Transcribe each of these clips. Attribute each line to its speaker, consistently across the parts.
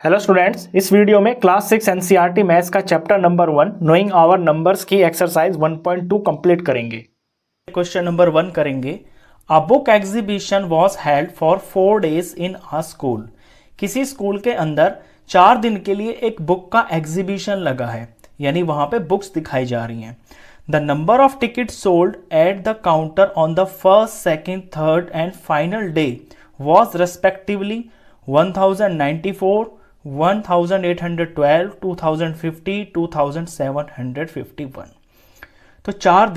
Speaker 1: Hello students, इस video में class 6 NCERT maths का chapter number 1 knowing our numbers की एक्सरसाइज 1.2 कंप्लीट करेंगे। क्वेश्चन नंबर 1 करेंगे। A book exhibition was held for 4 days in a school. किसी school के अंदर 4 दिन के लिए एक बुक का एग्जीबिशन लगा है, यानी वहां पे बुक्स दिखाई जा रही हैं। The number of tickets sold at the counter on the first, second, third and final day was respectively 1094, 1812, 2050, 2751। तो 4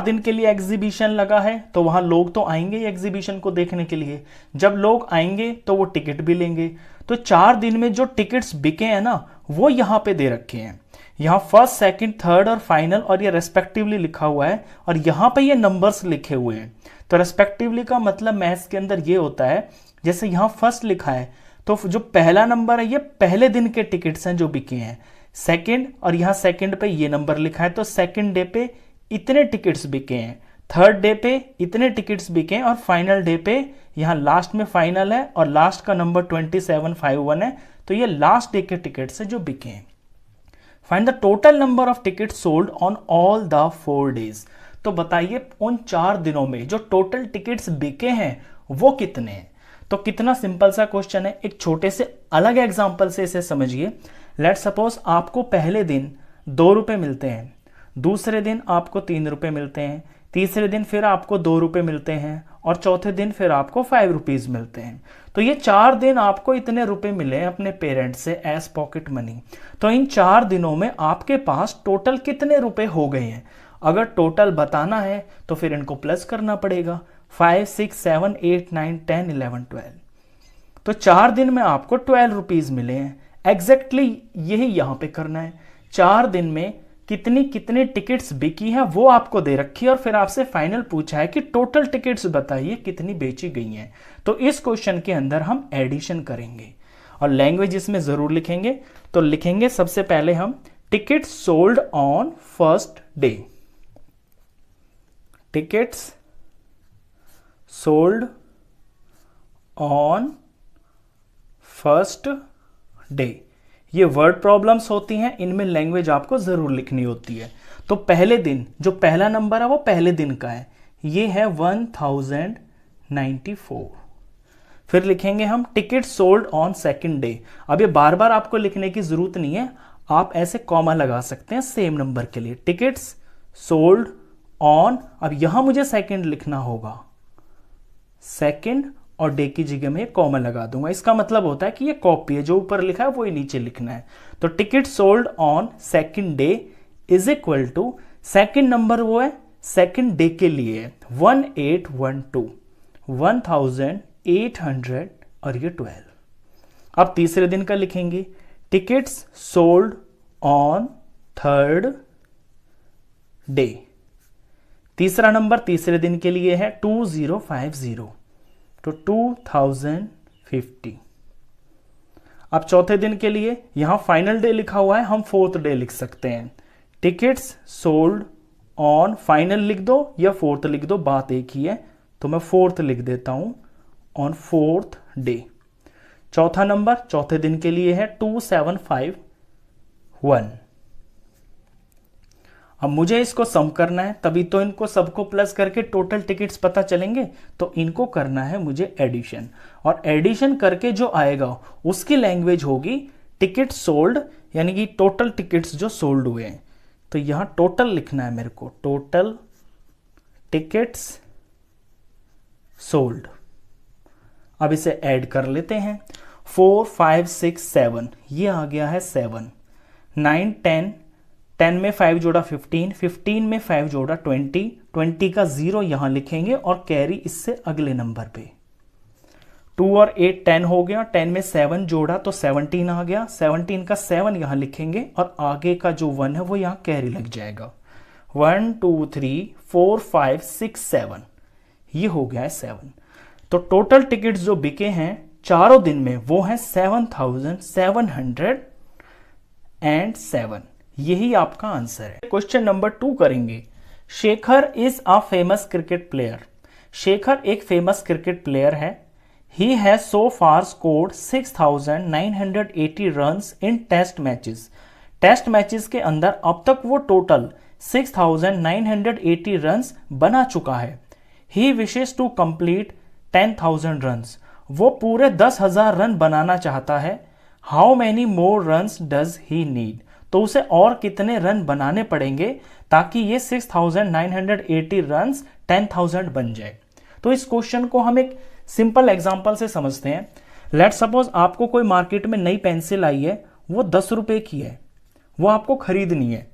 Speaker 1: दिन के लिए एग्जीबिशन लगा है, तो वहां लोग तो आएंगे एग्जीबिशन को देखने के लिए। जब लोग आएंगे तो वो टिकट भी लेंगे। तो 4 दिन में जो टिकट्स बिके हैं ना, वो यहां पे दे रखे हैं। यहां फर्स्ट, सेकंड, थर्ड और फाइनल और ये रेस्पेक्टिवली लिखा हुआ है, और यहां पे ये नंबर्स लिखे हुए हैं। तो रेस्पेक्टिवली का मतलब मैथ्स के अंदर ये होता है, जैसे यहां फर्स्ट लिखा है तो जो पहला नंबर है ये पहले दिन के टिकट्स हैं जो बिके हैं। सेकंड, और यहां सेकंड पे ये नंबर लिखा है तो सेकंड डे पे इतने टिकट्स बिके हैं, थर्ड डे पे इतने टिकट्स बिके हैं, और फाइनल डे पे यहां लास्ट में फाइनल है और लास्ट का नंबर 2751 है, तो ये लास्ट डे के टिकट्स हैं जो बिके हैं। Find the total number of tickets sold on all the 4 days. तो बताइए उन 4 दिनों में जो टोटल टिकट्स बिके हैं वो कितने हैं। तो कितना सिंपल सा क्वेश्चन है, एक छोटे से अलग एग्जांपल से इसे समझिए। लेट सपोज आपको पहले दिन 2 रुपए मिलते हैं, दूसरे दिन आपको 3 रुपए मिलते हैं, तीसरे दिन फिर आपको 2 रुपए मिलते हैं, और चौथे दिन फिर आपको 5 रुपीज मिलते हैं। तो ये 4 दिन आपको इतने रुपए मिले हैं अपने पेरेंट्स से एज पॉकेट मनी। तो इन 4 दिनों में आपके पास टोटल कितने रुपए हो गए हैं। अगर टोटल बताना है तो फिर इनको प्लस करना पड़ेगा, 5, 6, 7, 8, 9, 10, 11, 12। तो 4 दिन में आपको 12 रुपीज मिले हैं। एग्जैक्टली यही यहां पे करना है। 4 दिन में कितनी टिकट्स बिकी हैं वो आपको दे रखी है, और फिर आपसे फाइनल पूछा है कि टोटल टिकट्स बताइए कितनी बेची गई हैं। तो इस क्वेश्चन के अंदर हम एडिशन करेंगे और लैंग्वेज इसमें जरूर लिखेंगे। तो लिखेंगे सबसे पहले हम tickets sold on first day. Tickets sold on first day. ये वर्ड प्रॉब्लम्स होती हैं, इनमें लैंग्वेज आपको जरूर लिखनी होती है। तो पहले दिन जो पहला नंबर है वो पहले दिन का है, ये है 1094। फिर लिखेंगे हम ticket sold on second day. अब ये बार बार आपको लिखने की जरूरत नहीं है, आप ऐसे कॉमा लगा सकते हैं सेम नंबर के लिए। टिकट्स सोल्ड ऑन, अब यहां मुझे सेकंड लिखना होगा, सेकंड, और डे की जगह में कॉमा लगा दूंगा। इसका मतलब होता है कि ये कॉपी है, जो ऊपर लिखा है वो ही नीचे लिखना है। तो ticket sold on second day is equal to, second number वो है सेकंड डे के लिए 1812, 1800 और ये 12। अब तीसरे दिन का लिखेंगे, tickets sold on third day. तीसरा नंबर तीसरे दिन के लिए है 2050, तो 2050। अब चौथे दिन के लिए यहां फाइनल डे लिखा हुआ है, हम फोर्थ डे लिख सकते हैं। टिकट्स सोल्ड ऑन, फाइनल लिख दो या फोर्थ लिख दो, बात एक ही है, तो मैं फोर्थ लिख देता हूं, ऑन फोर्थ डे। चौथा नंबर चौथे दिन के लिए है 2751। अब मुझे इसको सम करना है, तभी तो इनको सबको प्लस करके टोटल टिकट्स पता चलेंगे। तो इनको करना है मुझे एडिशन, और एडिशन करके जो आएगा उसकी लैंग्वेज होगी टिकट सोल्ड, यानी कि टोटल टिकट्स जो सोल्ड हुए हैं। तो यहां टोटल लिखना है मेरे को, टोटल टिकट्स सोल्ड। अब इसे ऐड कर लेते हैं, 4, 5, 6, 7, ये आ गया है 7, 9, 10, 10 में 5 जोड़ा 15, 15 में 5 जोड़ा 20, 20 का 0 यहां लिखेंगे और कैरी इससे अगले नंबर पे। 2 और 8 10 हो गया, 10 में 7 जोड़ा तो 17 आ गया, 17 का 7 यहां लिखेंगे और आगे का जो 1 है वो यहां कैरी लग जाएगा। 1 2 3 4 5 6 7, ये हो गया है 7। तो टोटल टिकट्स जो बिके हैं चारों दिन में वो है 7707। यही आपका आंसर है। क्वेश्चन नंबर 2 करेंगे। Shekhar is a famous cricket player. Shekhar एक फेमस क्रिकेट प्लेयर है। He has so far scored 6,980 runs in test matches. Test matches के अंदर अब तक वो टोटल 6,980 रन्स बना चुका है। ही विशेस टू कंप्लीट 10,000 रन्स, वो पूरे 10,000 रन बनाना चाहता है। How many more runs does he need, तो उसे और कितने रन बनाने पड़ेंगे ताकि ये 6,980 रन्स 10,000 बन जाए। तो इस क्वेश्चन को हम एक सिंपल एग्जांपल से समझते हैं। लेट सपोज आपको कोई मार्केट में नई पेंसिल आई है, वो 10 रुपए की है, वो आपको खरीदनी है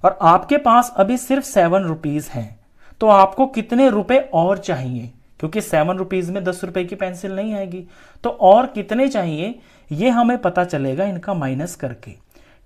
Speaker 1: और आपके पास अभी सिर्फ 7 रुपीज हैं, तो आपको कितने रुपए और चाहिए? क्योंकि 7 रुपीज में 10 रुपए की पेंसिल नहीं आएगी, तो और कितने चाहिए ये हमें पता चलेगा इनका माइनस करके।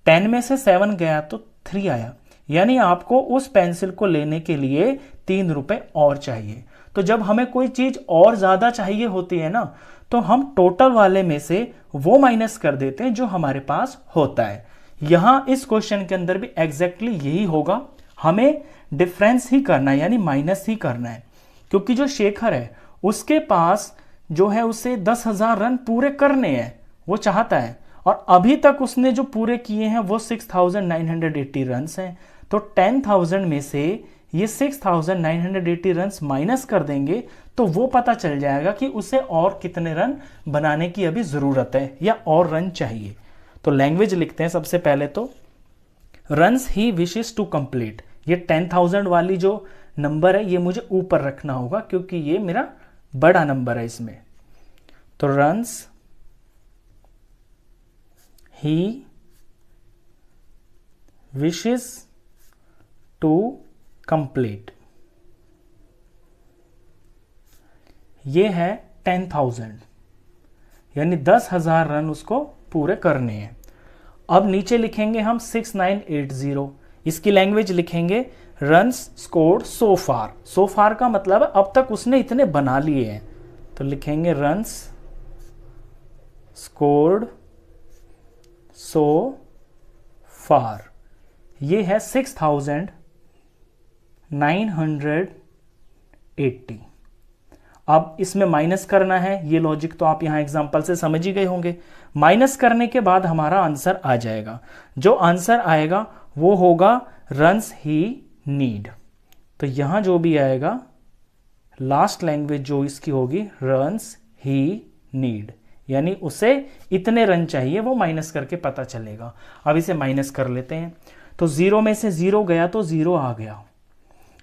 Speaker 1: 10 में से 7 गया तो 3 आया, यानी आपको उस पेंसिल को लेने के लिए 3 रुपए और चाहिए। तो जब हमें कोई चीज और ज्यादा चाहिए होती है ना, तो हम टोटल वाले में से वो माइनस कर देते हैं जो हमारे पास होता है। यहां इस क्वेश्चन के अंदर भी एग्जैक्टली यही होगा, हमें डिफरेंस ही करना है, यानी माइनस ही करना है। क्योंकि जो शेखर है उसके पास जो है उसे 10,000 रन पूरे करने हैं, वो चाहता है, और अभी तक उसने जो पूरे किए हैं वो 6,980 रन हैं। तो 10,000 में से ये 6,980 रन माइनस कर देंगे तो वो पता चल जाएगा कि उसे और कितने रन बनाने की अभी जरूरत है या और रन चाहिए। तो लैंग्वेज लिखते हैं सबसे पहले। तो runs he wishes to complete, ये 10,000 वाली जो नंबर है ये मुझे ऊपर रखना होगा क्योंकि ये मेरा बड़ा नंबर है इसमें। तो runs he wishes to complete, ये है 10,000, यानी 10,000 रन उसको पूरे करने हैं। अब नीचे लिखेंगे हम 6,980, इसकी लैंग्वेज लिखेंगे रन्स स्कोर्ड सो फार। सो फार का मतलब है अब तक उसने इतने बना लिए हैं, तो लिखेंगे रन्स स्कोर्ड सो फार, ये है 6,980। अब इसमें माइनस करना है, ये लॉजिक तो आप यहां एग्जांपल से समझ ही गए होंगे। माइनस करने के बाद हमारा आंसर आ जाएगा, जो आंसर आएगा वो होगा रन्स ही नीड। तो यहां जो भी आएगा लास्ट लैंग्वेज जो इसकी होगी रन्स ही नीड, यानी उसे इतने रन चाहिए, वो माइनस करके पता चलेगा। अब इसे माइनस कर लेते हैं। तो 0 में से 0 गया तो 0 आ गया,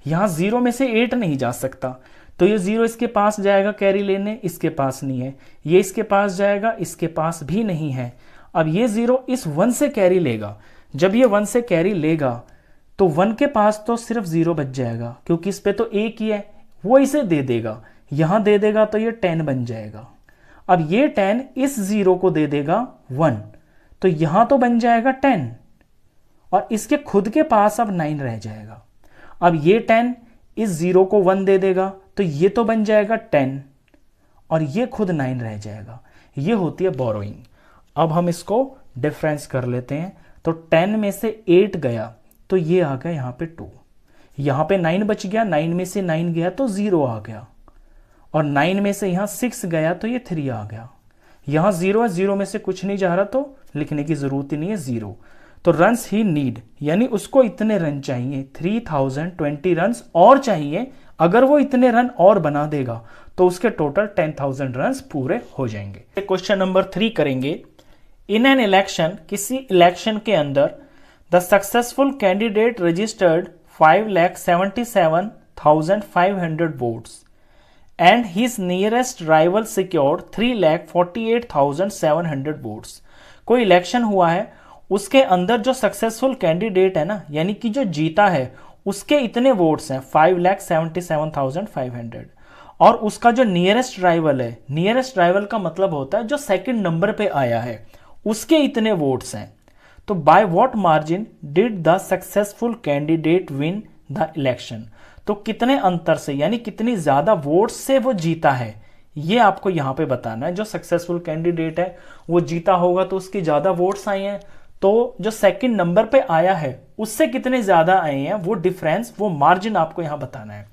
Speaker 1: यहां 0 में से 8 नहीं जा सकता, तो ये 0 इसके पास जाएगा कैरी लेने, इसके पास नहीं है। ये इसके पास जाएगा, इसके पास भी नहीं है। अब ये 0 इस 1 से कैरी लेगा, जब ये 1 से कैरी लेगा तो 1 के पास तो सिर्फ 0 बच जाएगा क्योंकि इस पे तो 1 ही है, वो इसे दे देगा, यहां दे देगा तो ये 10 बन जाएगा। अब ये 10 इस 0 को दे देगा 1, तो यहां तो बन जाएगा 10 और इसके खुद के पास अब 9 रह जाएगा। अब ये 10 इस 0 को 1 दे देगा तो ये तो बन जाएगा 10 और ये खुद 9 रह जाएगा। ये होती है बोरोइंग। अब हम इसको डिफरेंस कर लेते हैं। तो 10 में से 8 गया तो ये आ गया यहाँ पे 2, यहाँ पे 9 बच गया, 9 में से 9 गया तो 0 आ गया, और 9 में से यहाँ 6 गया तो ये 3 आ गया। यहाँ 0 है, 0 में से कुछ नहीं जा रहा तो लिखने की जरूरत ही नहीं है 0। तो रन्स ही नीड, यानी उसको इतने रन चाहिए, 3,020 रन्स और चाहिए। अगर वो इतने रन और बना देगा तो उसके टोटल 10,000 रन्स पूरे हो जाएंगे। क्वेश्चन नंबर 3 करेंगे। इन एन इलेक्शन, किसी इलेक्शन के अंदर the successful candidate registered 5,77,500 votes and his nearest rival secured 3,48,700 votes. कोई इलेक्शन हुआ है, उसके अंदर जो सक्सेसफुल कैंडिडेट है ना, यानी कि जो जीता है, उसके इतने वोट्स हैं 5,77,500, और उसका जो नियरेस्ट राइवल है, नियरेस्ट राइवल का मतलब होता है जो सेकंड नंबर पे आया है, उसके इतने वोट्स हैं। तो by what margin did the successful candidate win the election, तो कितने अंतर से, यानी कितनी ज्यादा वोट्स से वो जीता है, ये आपको यहां पे बताना है। जो सक्सेसफुल कैंडिडेट है वो जीता होगा तो उसकी ज्यादा वोट्स आई हैं, तो जो सेकंड नंबर पे आया है उससे कितने ज्यादा आए हैं, वो डिफरेंस, वो मार्जिन आपको यहां बताना है।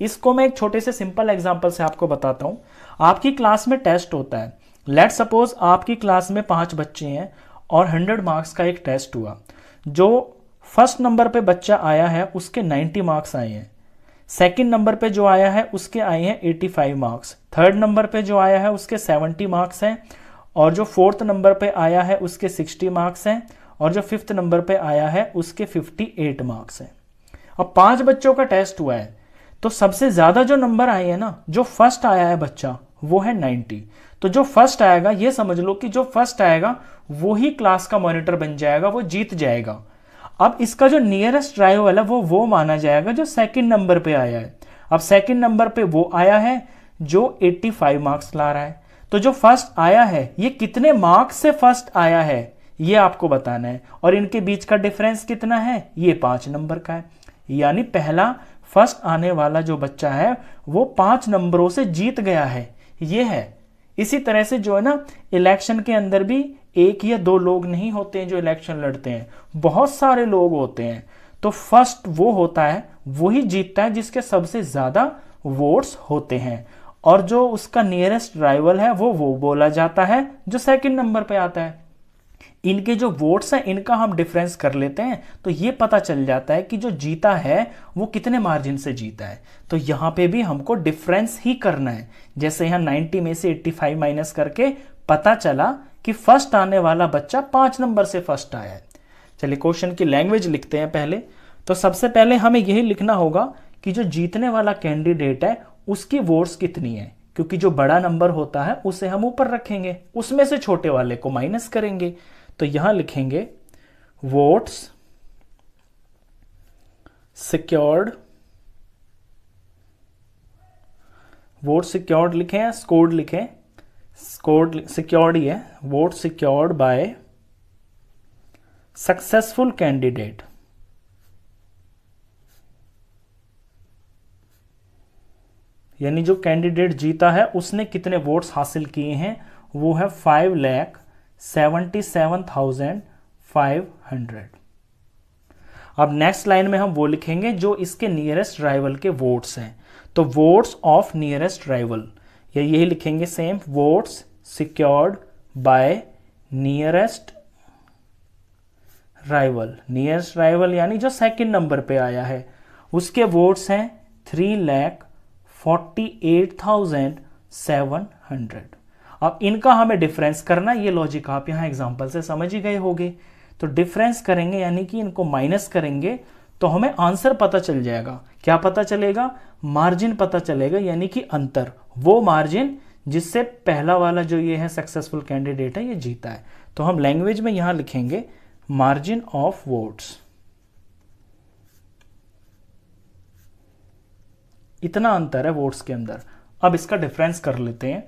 Speaker 1: इसको मैं एक छोटे से सिंपल एग्जांपल से आपको बताता हूं। आपकी क्लास में टेस्ट होता है, लेट सपोज आपकी क्लास में 5 बच्चे हैं और 100 मार्क्स का एक टेस्ट हुआ। जो फर्स्ट नंबर पे बच्चा आया है उसके 90 मार्क्स आए हैं, सेकंड नंबर पे जो आया है उसके आए हैं 85 मार्क्स, थर्ड नंबर पे जो आया है उसके 70 मार्क्स हैं, और जो फोर्थ नंबर पे आया है उसके 60 मार्क्स हैं, और जो फिफ्थ नंबर पे आया है उसके 58 मार्क्स हैं। अब 5 बच्चों का टेस्ट हुआ है, तो सबसे ज्यादा जो नंबर आए हैं ना, जो फर्स्ट आया है बच्चा वो है 90। तो जो फर्स्ट आएगा, ये समझ लो कि जो फर्स्ट आएगा वो ही क्लास का मॉनिटर बन जाएगा, वो जीत जाएगा। अब इसका जो नियरेस्ट राइवल है वो माना जाएगा जो सेकंड नंबर पे आया है। अब सेकंड नंबर पे वो आया है जो 85 मार्क्स ला रहा है, तो जो फर्स्ट आया है ये कितने मार्क्स से फर्स्ट आया है ये आपको बताना है, और इनके बीच का डिफरेंस कितना है, ये 5 नंबर का है। यानी पहला फर्स्ट आने वाला जो बच्चा है वो 5 नंबरों से जीत गया है, ये है। इसी तरह से जो है ना, इलेक्शन के अंदर भी 1 या 2 लोग नहीं होते हैं जो इलेक्शन लड़ते हैं, बहुत सारे लोग होते हैं। तो फर्स्ट वो होता है, वही जीतता है जिसके सबसे ज्यादा वोट्स होते हैं, और जो उसका नियरेस्ट राइवल है वो बोला जाता है जो सेकंड नंबर पे आता है। इनके जो वोट्स हैं इनका हम डिफरेंस कर लेते हैं, तो ये पता चल जाता है कि जो जीता है वो कितने मार्जिन से जीता है। तो यहां पे भी हमको डिफरेंस ही करना है। जैसे यहां 90 में से 85 माइनस करके पता चला कि फर्स्ट आने वाला बच्चा 5 नंबर से फर्स्ट आया है। चलिए क्वेश्चन की लैंग्वेज लिखते हैं पहले। तो सबसे पहले हमें यही लिखना होगा कि जो जीतने वाला कैंडिडेट है उसकी वोट्स कितनी है, क्योंकि जो बड़ा नंबर होता है उसे हम ऊपर रखेंगे, उसमें से छोटे वाले को माइनस करेंगे। तो यहां लिखेंगे वोट्स सिक्योर्ड, वोट सिक्योर्ड लिखें या स्कोर्ड लिखें, स्कोर्ड सिक्योर्ड ही है, vote secured by successful candidate. यानी जो कैंडिडेट जीता है उसने कितने वोट्स हासिल किए हैं, वो है 5,77,500। अब नेक्स्ट लाइन में हम वो लिखेंगे जो इसके नियरेस्ट राइवल के वोट्स हैं। तो वोट्स ऑफ नियरेस्ट राइवल, या यही लिखेंगे same, votes secured by nearest rival. Nearest rival यानी जो सेकंड नंबर पे आया है उसके वोट्स हैं 3,48,700। अब इनका हमें डिफरेंस करना, ये लॉजिक आप यहां एग्जांपल से समझ ही गए होंगे। तो डिफरेंस करेंगे यानी कि इनको माइनस करेंगे तो हमें आंसर पता चल जाएगा। क्या पता चलेगा, मार्जिन पता चलेगा, यानी कि अंतर, वो मार्जिन जिससे पहला वाला जो ये है सक्सेसफुल कैंडिडेट है ये जीता है। तो हम लैंग्वेज में यहां लिखेंगे मार्जिन ऑफ वोट्स। इतना अंतर है वोट्स के अंदर। अब इसका डिफरेंस कर लेते हैं।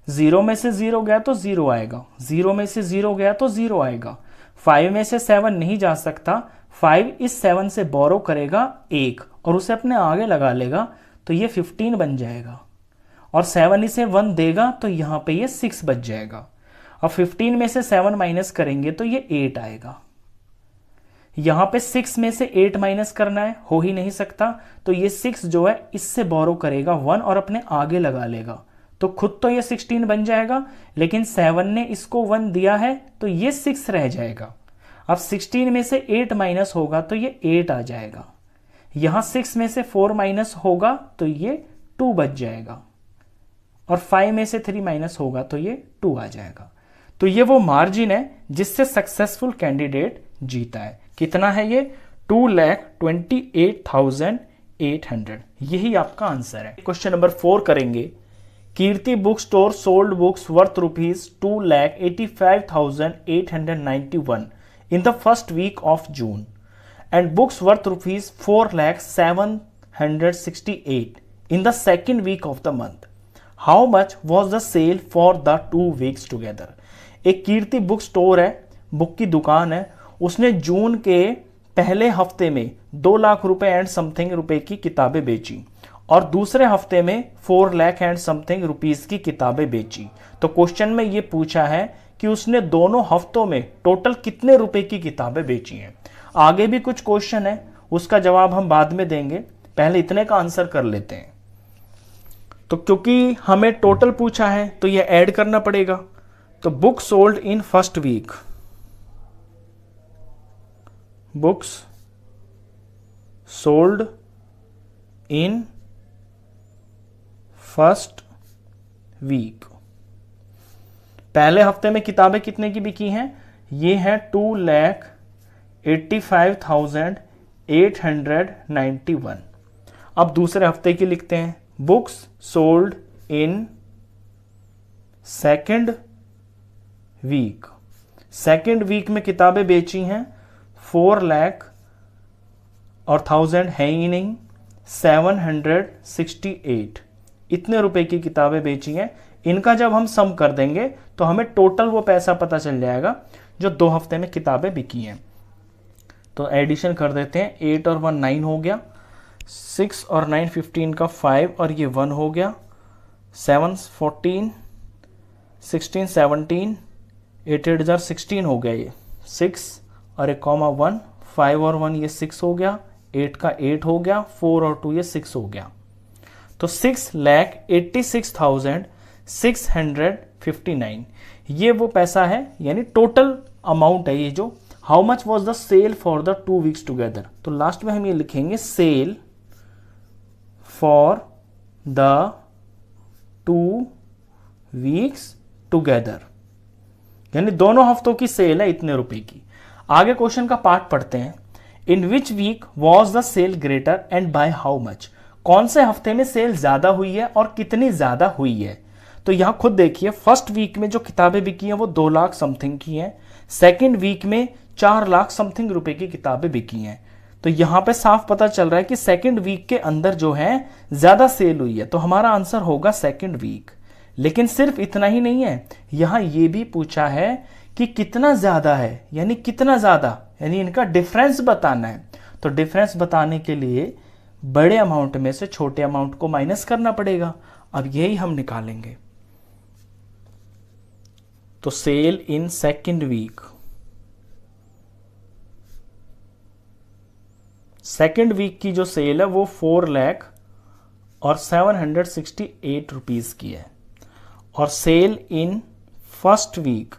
Speaker 1: 0 में से 0 गया तो 0 आएगा, 0 में से 0 गया तो 0 आएगा, 5 में से 7 नहीं जा सकता, 5 इस 7 से बोरो करेगा 1 और उसे अपने आगे लगा लेगा तो ये 15 बन जाएगा, और 7 इसे 1 देगा तो यहां पे ये 6 बच जाएगा। अब 15 में से 7 माइनस करेंगे तो ये 8 आएगा। यहां पे 6 में से 8 माइनस करना है, हो ही नहीं सकता, तो ये 6 जो है इससे बोरो करेगा 1 और अपने आगे लगा लेगा, तो खुद तो ये 16 बन जाएगा, लेकिन 7 ने इसको 1 दिया है तो ये 6 रह जाएगा। अब 16 में से 8 माइनस होगा तो ये 8 आ जाएगा। यहां 6 में से 4 माइनस होगा तो ये 2 बच जाएगा, और 5 में से 3 माइनस होगा तो ये 2 आ जाएगा। तो ये वो मार्जिन है जिससे सक्सेसफुल कैंडिडेट जीता है। कितना है ये, 2,28,800। यही आपका आंसर है। क्वेश्चन नंबर 4 करेंगे। Kirti book store sold books worth ₹2,85,891 in the first week of June and books worth ₹4,07,68 in the second week of the month. How much was the sale for the 2 weeks together? एक कीर्ति book store है, book की दुकान है, उसने जून के पहले हफ्ते में 2 लाख रुपए एंड समथिंग रुपए की किताबें बेची और दूसरे हफ्ते में 4 लाख एंड समथिंग रुपीस की किताबें बेची। तो क्वेश्चन में ये पूछा है कि उसने दोनों हफ्तों में टोटल कितने रुपए की किताबें बेची हैं। आगे भी कुछ क्वेश्चन है, उसका जवाब हम बाद में देंगे, पहले इतने का आंसर कर लेते हैं। तो क्योंकि हमें टोटल पूछा है तो ये ऐड करना पड़ेगा। तो book sold in first week, books sold in first week. पहले हफ्ते में किताबें कितने की बिकी हैं? ये है 2,85,891। अब दूसरे हफ्ते की लिखते हैं, books sold in second week. Second week में किताबें बेची हैं 4 लाख और 1000 है ही नहीं, 768 इतने रुपए की किताबें बेची हैं। इनका जब हम सम कर देंगे तो हमें टोटल वो पैसा पता चल जाएगा जो 2 हफ्ते में किताबें बिकी हैं। तो एडिशन कर देते हैं, 8 और 1 9 हो गया, 6 और 9 15 का 5 और ये 1 हो गया, 7 14 16 17 8 8 जार 16 हो गया, ये 6 और 1 कॉमा 1, 5 और 1 ये 6 हो गया, 8 का 8 हो गया, 4 और 2 ये 6 हो गया। तो 6,86,659 ये वो पैसा है, यानी टोटल अमाउंट है ये जो। How much was the sale for the 2 weeks together. तो लास्ट में हम ये लिखेंगे sale for the 2 weeks together, यानी दोनों हफ्तों की सेल है इतने रुपए की। आगे क्वेश्चन का पार्ट पढ़ते हैं। In which week was the sale greater and by how much. कौन से हफ्ते में सेल ज्यादा हुई है और कितनी ज्यादा हुई है। तो यहां खुद देखिए, फर्स्ट वीक में जो किताबें बिकी हैं वो 2 लाख समथिंग की हैं, सेकेंड वीक में 4 लाख समथिंग रुपए की किताबें बिकी हैं। तो यहां पे साफ पता चल रहा है कि सेकेंड वीक के अंदर जो है ज्यादा सेल हुई है, तो हमारा आंसर होगा सेकेंड वीक। लेकिन सिर्फ इतना ही नहीं है, यहां ये भी पूछा है कि कितना ज्यादा है, यानी कितना ज्यादा, यानी इनका डिफरेंस बताना है। तो डिफरेंस बताने के लिए बड़े अमाउंट में से छोटे अमाउंट को माइनस करना पड़ेगा। अब यही हम निकालेंगे। तो sale in second week, second week की जो सेल है वो 4 लाख और 768 रुपीज की है। और sale in first week,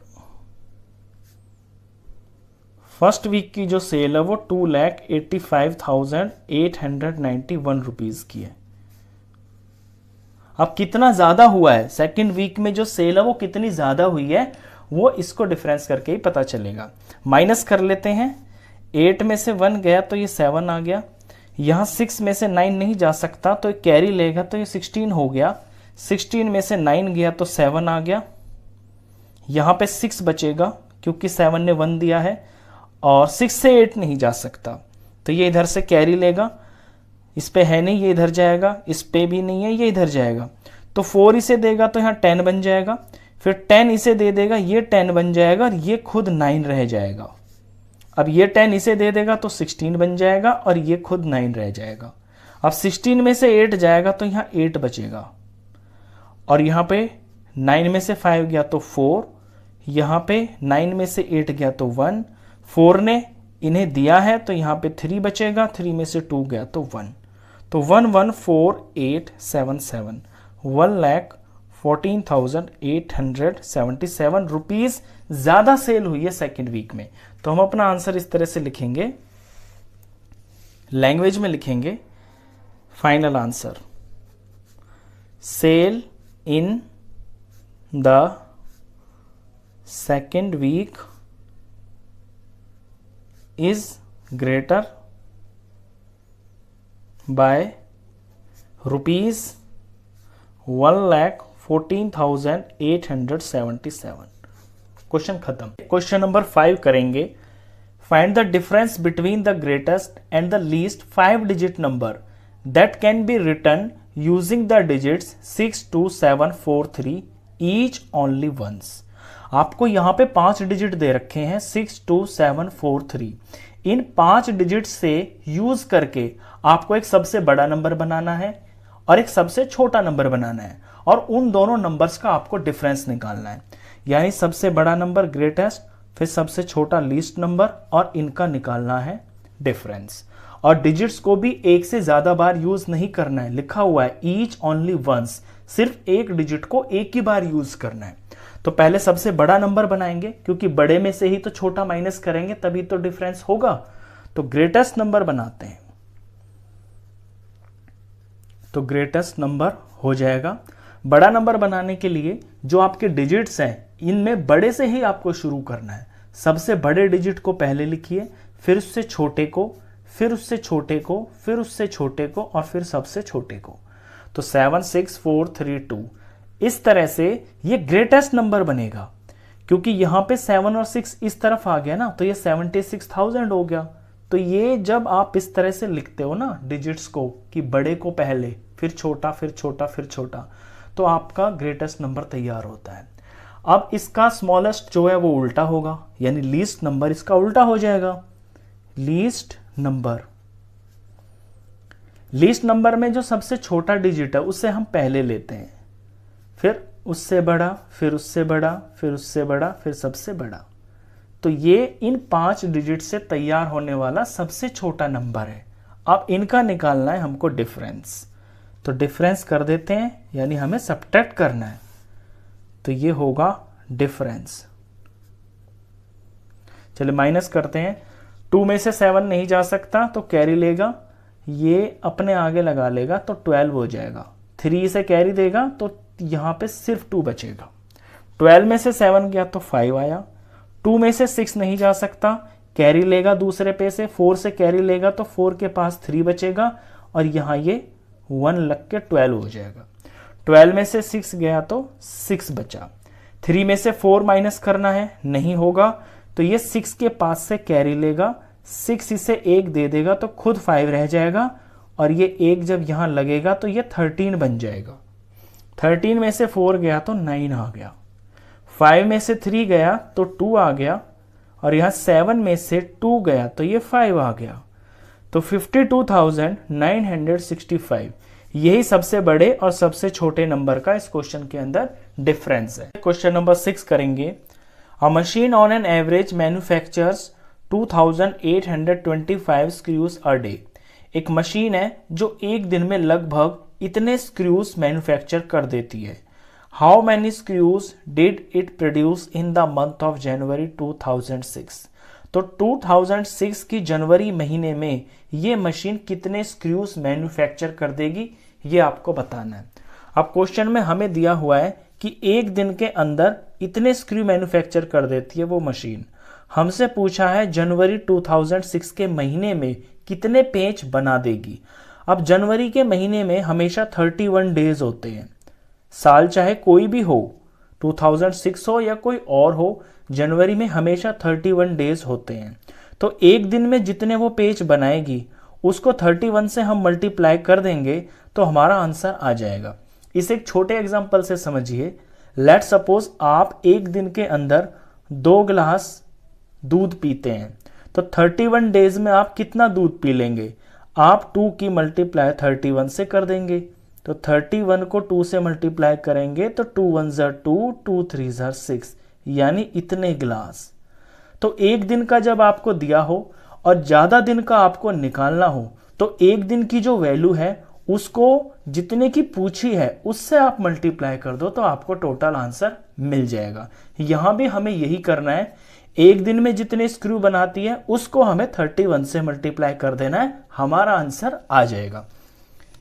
Speaker 1: first week की जो सेल है वो 2,85,891 रुपीज की है। अब कितना ज्यादा हुआ है, सेकेंड वीक में जो सेल है वो कितनी ज्यादा हुई है, वो इसको डिफरेंस करके ही पता चलेगा। माइनस कर लेते हैं, 8 में से 1 गया तो ये 7 आ गया, यहां 6 में से 9 नहीं जा सकता तो कैरी लेगा तो ये 16 हो गया, 16 में से 9 गया तो 7 आ गया, यहां पे 6 बचेगा क्योंकि 7 ने 1 दिया है, और 6 से 8 नहीं जा सकता तो ये इधर से कैरी लेगा, इस पे है नहीं ये इधर जाएगा, इस पे भी नहीं है ये इधर जाएगा, तो 4 इसे देगा तो यहाँ 10 बन जाएगा, फिर 10 इसे दे देगा ये 10 बन जाएगा और ये खुद 9 रह जाएगा। अब ये 10 इसे दे देगा तो 16 बन जाएगा और ये खुद 9 रह जाएगा। अब 16 में से 8 जाएगा तो यहाँ 8 बचेगा, और यहाँ पे 9 में से 5 गया तो 4, यहाँ पे 9 में से 8 गया तो 1, 4 ने इन्हें दिया है तो यहाँ पे 3 बचेगा, 3 में से 2 गया तो 1, तो 114877 1,14,877 रुपीज ज्यादा सेल हुई है सेकेंड वीक में। तो हम अपना आंसर इस तरह से लिखेंगे, लैंग्वेज में लिखेंगे final answer, sale in the second week is greater by rupees 1,14,877। Question खत्म। क्वेश्चन नंबर 5 करेंगे। Find the difference between the greatest and the least 5 digit number that can be written using the digits 62743 each only once. आपको यहां पे 5 digit दे रखे हैं 62743। इन 5 digit से use करके आपको एक सबसे बड़ा नंबर बनाना है और एक सबसे छोटा नंबर बनाना है, और उन दोनों नंबर्स का आपको डिफरेंस निकालना है। यानी सबसे बड़ा नंबर ग्रेटेस्ट, फिर सबसे छोटा लीस्ट नंबर, और इनका निकालना है डिफरेंस। और डिजिट्स को भी एक से ज्यादा बार यूज नहीं करना है, लिखा हुआ है ईच ओनली वंस, सिर्फ एक डिजिट को एक ही बार यूज करना है। तो पहले सबसे बड़ा नंबर बनाएंगे, क्योंकि बड़े में से ही तो छोटा माइनस करेंगे तभी तो डिफरेंस होगा। तो ग्रेटेस्ट नंबर बनाते हैं, तो ग्रेटेस्ट नंबर हो जाएगा। बड़ा नंबर बनाने के लिए जो आपके डिजिट्स हैं इनमें बड़े से ही आपको शुरू करना है। सबसे बड़े डिजिट को पहले लिखिए, फिर उससे छोटे को, फिर उससे छोटे को, फिर उससे छोटे को और फिर सबसे छोटे को। तो 76432 इस तरह से ये ग्रेटेस्ट नंबर बनेगा, क्योंकि यहां पे 7 और 6 इस तरफ आ गया ना, तो ये 76,000 हो गया। तो ये जब आप इस तरह से लिखते हो ना डिजिट्स को, कि बड़े को पहले, फिर छोटा, फिर छोटा, फिर छोटा, तो आपका ग्रेटेस्ट नंबर तैयार होता है। अब इसका स्मॉलेस्ट जो है वो उल्टा होगा, यानी लीस्ट नंबर इसका उल्टा हो जाएगा। लीस्ट नंबर, लीस्ट नंबर में जो सबसे छोटा डिजिट है उसे हम पहले लेते हैं, फिर उससे बड़ा, फिर उससे बड़ा, फिर उससे बड़ा, फिर सबसे बड़ा। तो ये इन 5 डिजिट से तैयार होने वाला सबसे छोटा नंबर है। अब इनका निकालना है हमको डिफरेंस, तो डिफरेंस कर देते हैं, यानी हमें सब्ट्रैक्ट करना है। तो ये होगा डिफरेंस। चलिए माइनस करते हैं। 2 में से 7 नहीं जा सकता तो कैरी लेगा, ये अपने आगे लगा लेगा तो 12 हो जाएगा। 3 से कैरी देगा तो यहां पे सिर्फ 2 बचेगा। 12 में से 7 गया तो 5 आया। 2 में से 6 नहीं जा सकता, कैरी लेगा दूसरे पे से, 4 से कैरी लेगा तो 4 के पास 3 बचेगा और यहां ये 1 लग के 12 हो जाएगा। 12 में से 6 गया तो 6 बचा। 3 में से 4 माइनस करना है, नहीं होगा, तो ये 6 के पास से कैरी लेगा, 6 इसे 1 दे देगा तो खुद 5 रह जाएगा और ये 1 जब यहां लगेगा तो ये 13 बन जाएगा। 13 में से 4 गया तो 9 आ गया। 5 में से 3 गया तो 2 आ गया और यहां 7 में से 2 गया तो ये 5 आ गया। तो 52,965 यही सबसे बड़े और सबसे छोटे नंबर का इस क्वेश्चन के अंदर डिफरेंस है। क्वेश्चन नंबर 6 करेंगे। A machine on an average manufactures 2825 screws a day. एक मशीन है जो एक दिन में लगभग इतने स्क्रूज मैन्युफैक्चर कर देती है। How many screws did it produce in the month of January 2006। तो 2006 की जनवरी महीने में ये मशीन कितने स्क्रूज मैन्युफैक्चर कर देगी, ये आपको बताना है। अब क्वेश्चन में हमें दिया हुआ है कि एक दिन के अंदर इतने स्क्रू मैन्युफैक्चर कर देती है वो मशीन। हमसे पूछा है जनवरी 2006 के महीने में कितने पेंच बना देगी। अब जनवरी के महीने में हमेशा 31 डेज होते हैं, साल चाहे कोई भी हो, 2006 हो या कोई और हो, जनवरी में हमेशा 31 डेज होते हैं। तो एक दिन में जितने वो पेज बनाएगी उसको 31 से हम मल्टीप्लाई कर देंगे तो हमारा आंसर आ जाएगा। इसे एक छोटे एग्जांपल से समझिए। लेट सपोज आप एक दिन के अंदर 2 गिलास दूध पीते हैं, तो 31 डेज में आप कितना दूध पी लेंगे? आप 2 की मल्टीप्लाई 31 से कर देंगे, तो 31 को 2 से मल्टीप्लाई करेंगे तो 2 1 ज़ा 2, 2 3 ज़ा 6, यानी इतने गिलास। तो एक दिन का जब आपको दिया हो और ज्यादा दिन का आपको निकालना हो तो एक दिन की जो वैल्यू है उसको जितने की पूछी है उससे आप मल्टीप्लाई कर दो तो आपको टोटल आंसर मिल जाएगा। यहां भी हमें यही करना है, एक दिन में जितने स्क्रू बनाती है उसको हमें 31 से मल्टीप्लाई कर देना है, हमारा आंसर आ जाएगा।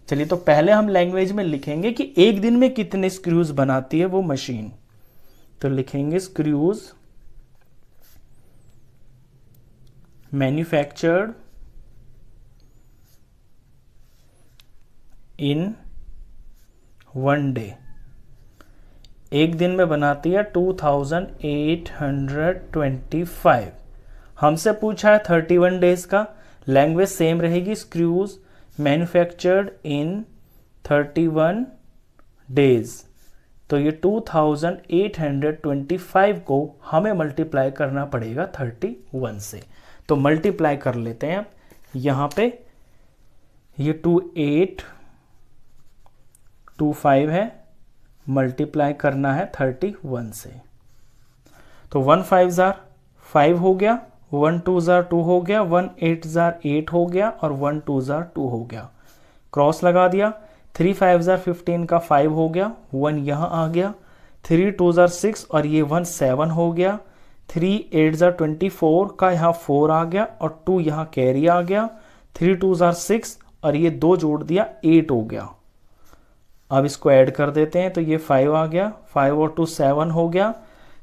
Speaker 1: चलिए तो पहले हम लैंग्वेज में लिखेंगे कि एक दिन में कितने स्क्रूज बनाती है वो मशीन। तो लिखेंगे स्क्रूज मैन्युफैक्चर्ड इन 1 डे। एक दिन में बनाती है 2825। हमसे पूछा है 31 डेज का, लैंग्वेज सेम रहेगी, स्क्रूज मैन्युफैक्चर्ड इन 31 डेज। तो ये 2825 को हमें मल्टीप्लाई करना पड़ेगा 31 से। तो मल्टीप्लाई कर लेते हैं। यहां पे ये 2825 है, मल्टीप्लाई करना है 31 से। तो 1 5 ज़ार 5 हो गया, 1 2 ज़ार 2 हो गया, 1 8 ज़ार 8 हो गया और 1 2 ज़ार 2 हो गया। क्रॉस लगा दिया। 3 5 जार 15 का 5 हो गया, 1 यहाँ आ गया, 3 2 जार 6 और ये 1 7 हो गया, 3 8 जार 24 का यहाँ 4 आ गया और 2 यहाँ कैरी आ गया, 3 2 जार 6 और ये 2 जोड़ दिया 8 हो गया। अब इसको ऐड कर देते हैं तो ये 5 आ गया, 5 और 2 7 हो गया,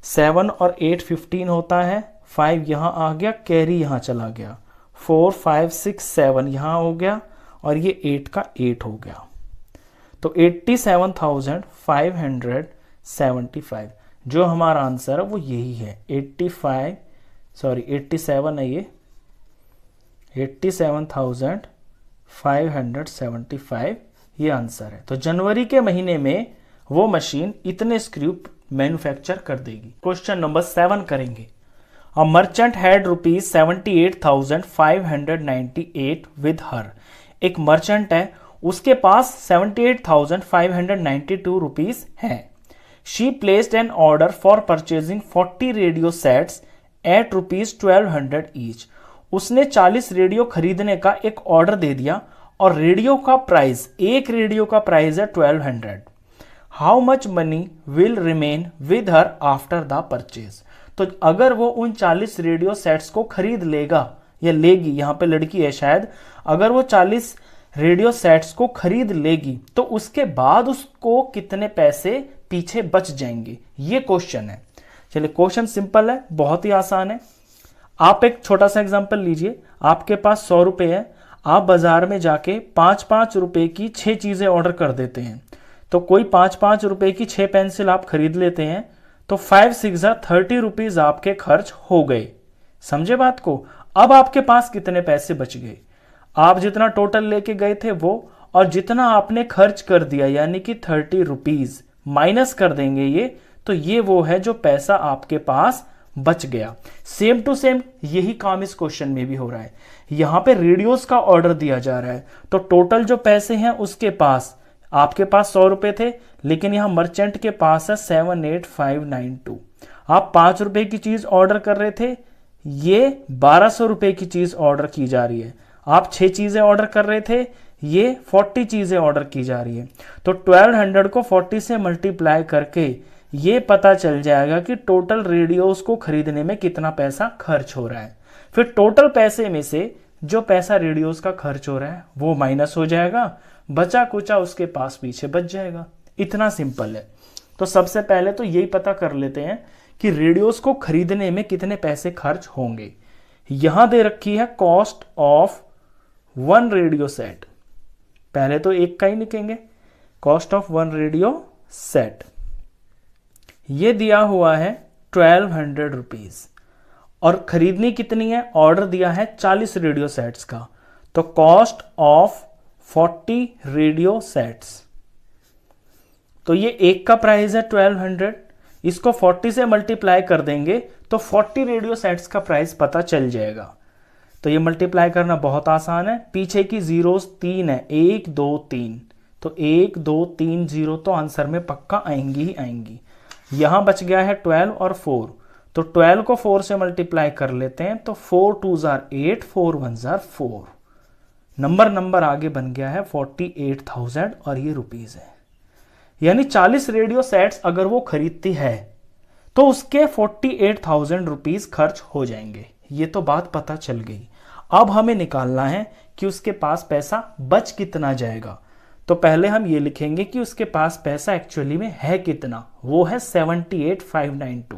Speaker 1: 7 और 8 15 होता है, 5 यहाँ आ गया, कैरी यहाँ चला गया, 4 5 6 7 यहाँ हो गया और ये 8 का 8 हो गया। तो 87,575 जो हमारा आंसर है वो यही है, 87 है ये, 87,575 ये आंसर है। तो जनवरी के महीने में वो मशीन इतने स्क्रू मैन्युफैक्चर कर देगी। क्वेश्चन नंबर 7 करेंगे। A merchant had rupees 78,598 with her. एक मर्चेंट है, उसके पास 78,592 रुपीज है। She placed an order for purchasing 40 radio sets at rupees 1200 each. उसने 40 रेडियो खरीदने का एक ऑर्डर दे दिया और रेडियो का प्राइस, एक रेडियो का प्राइस है 1200। How much money will remain with her after the purchase. तो अगर वो उन 40 रेडियो सेट्स को खरीद लेगा या लेगी, यहां पे लड़की है शायद, अगर वो 40 रेडियो सेट्स को खरीद लेगी तो उसके बाद उसको कितने पैसे पीछे बच जाएंगे, ये क्वेश्चन है। चलिए क्वेश्चन सिंपल है, बहुत ही आसान है। आप एक छोटा सा एग्जांपल लीजिए, आपके पास 100 रुपए है, आप बाजार में जाके 5-5 रुपए की 6 चीजें ऑर्डर कर देते हैं। तो कोई 5-5 रुपए की 6 पेंसिल आप खरीद लेते हैं, तो 5 6 30 रुपीज आपके खर्च हो गए। समझे बात को? अब आपके पास कितने पैसे बच गए? आप जितना टोटल लेके गए थे वो, और जितना आपने खर्च कर दिया यानी कि 30 रुपीज माइनस कर देंगे ये, तो ये वो है जो पैसा आपके पास बच गया। सेम टू सेम यही काम इस क्वेश्चन में भी हो रहा है। यहां पे रेडियोस का ऑर्डर दिया जा रहा है, तो टोटल जो पैसे हैं उसके पास, आपके पास 100 रुपए थे, लेकिन यहां मर्चेंट के पास है 78592। आप 5 रुपए की चीज ऑर्डर कर रहे थे, ये 1200 रुपए की चीज ऑर्डर की जा रही है। आप 6 चीजें ऑर्डर कर रहे थे, ये 40 चीजें ऑर्डर की जा रही है। तो 1200 को 40 से मल्टीप्लाई करके ये पता चल जाएगा कि टोटल रेडियोस को खरीदने में कितना पैसा खर्च हो रहा है। फिर टोटल पैसे में से जो पैसा रेडियोस का खर्च हो रहा है वो माइनस हो जाएगा, बचा कुचा उसके पास पीछे बच जाएगा। इतना सिंपल है। तो सबसे पहले तो यही पता कर लेते हैं कि रेडियोस को खरीदने में कितने पैसे खर्च होंगे। यहां दे रखी है कॉस्ट ऑफ 1 रेडियो सेट। पहले तो एक का ही लिखेंगे, कॉस्ट ऑफ 1 रेडियो सेट। ये दिया हुआ है 1200 रुपीज, और खरीदनी कितनी है? ऑर्डर दिया है 40 रेडियो सेट्स का, तो कॉस्ट ऑफ 40 रेडियो सेट्स। तो ये एक का प्राइस है 1200, इसको 40 से मल्टीप्लाई कर देंगे तो 40 रेडियो सेट्स का प्राइस पता चल जाएगा। तो ये मल्टीप्लाई करना बहुत आसान है, पीछे की जीरोस 3 है, 1 2 3, तो 1 2 3 0 तो आंसर में पक्का आएंगी ही आएंगी। यहां बच गया है 12 और 4, तो 12 को 4 से मल्टीप्लाई कर लेते हैं, तो 4 2 जार 8, 4 1 जार 4, नंबर आगे बन गया है 48,000 और ये रुपीज है। यानी 40 रेडियो सेट्स अगर वो खरीदती है तो उसके 48,000 रुपीज खर्च हो जाएंगे। ये तो बात पता चल गई। अब हमें निकालना है कि उसके पास पैसा बच कितना जाएगा। तो पहले हम ये लिखेंगे कि उसके पास पैसा एक्चुअली में है कितना, वो है 78,592।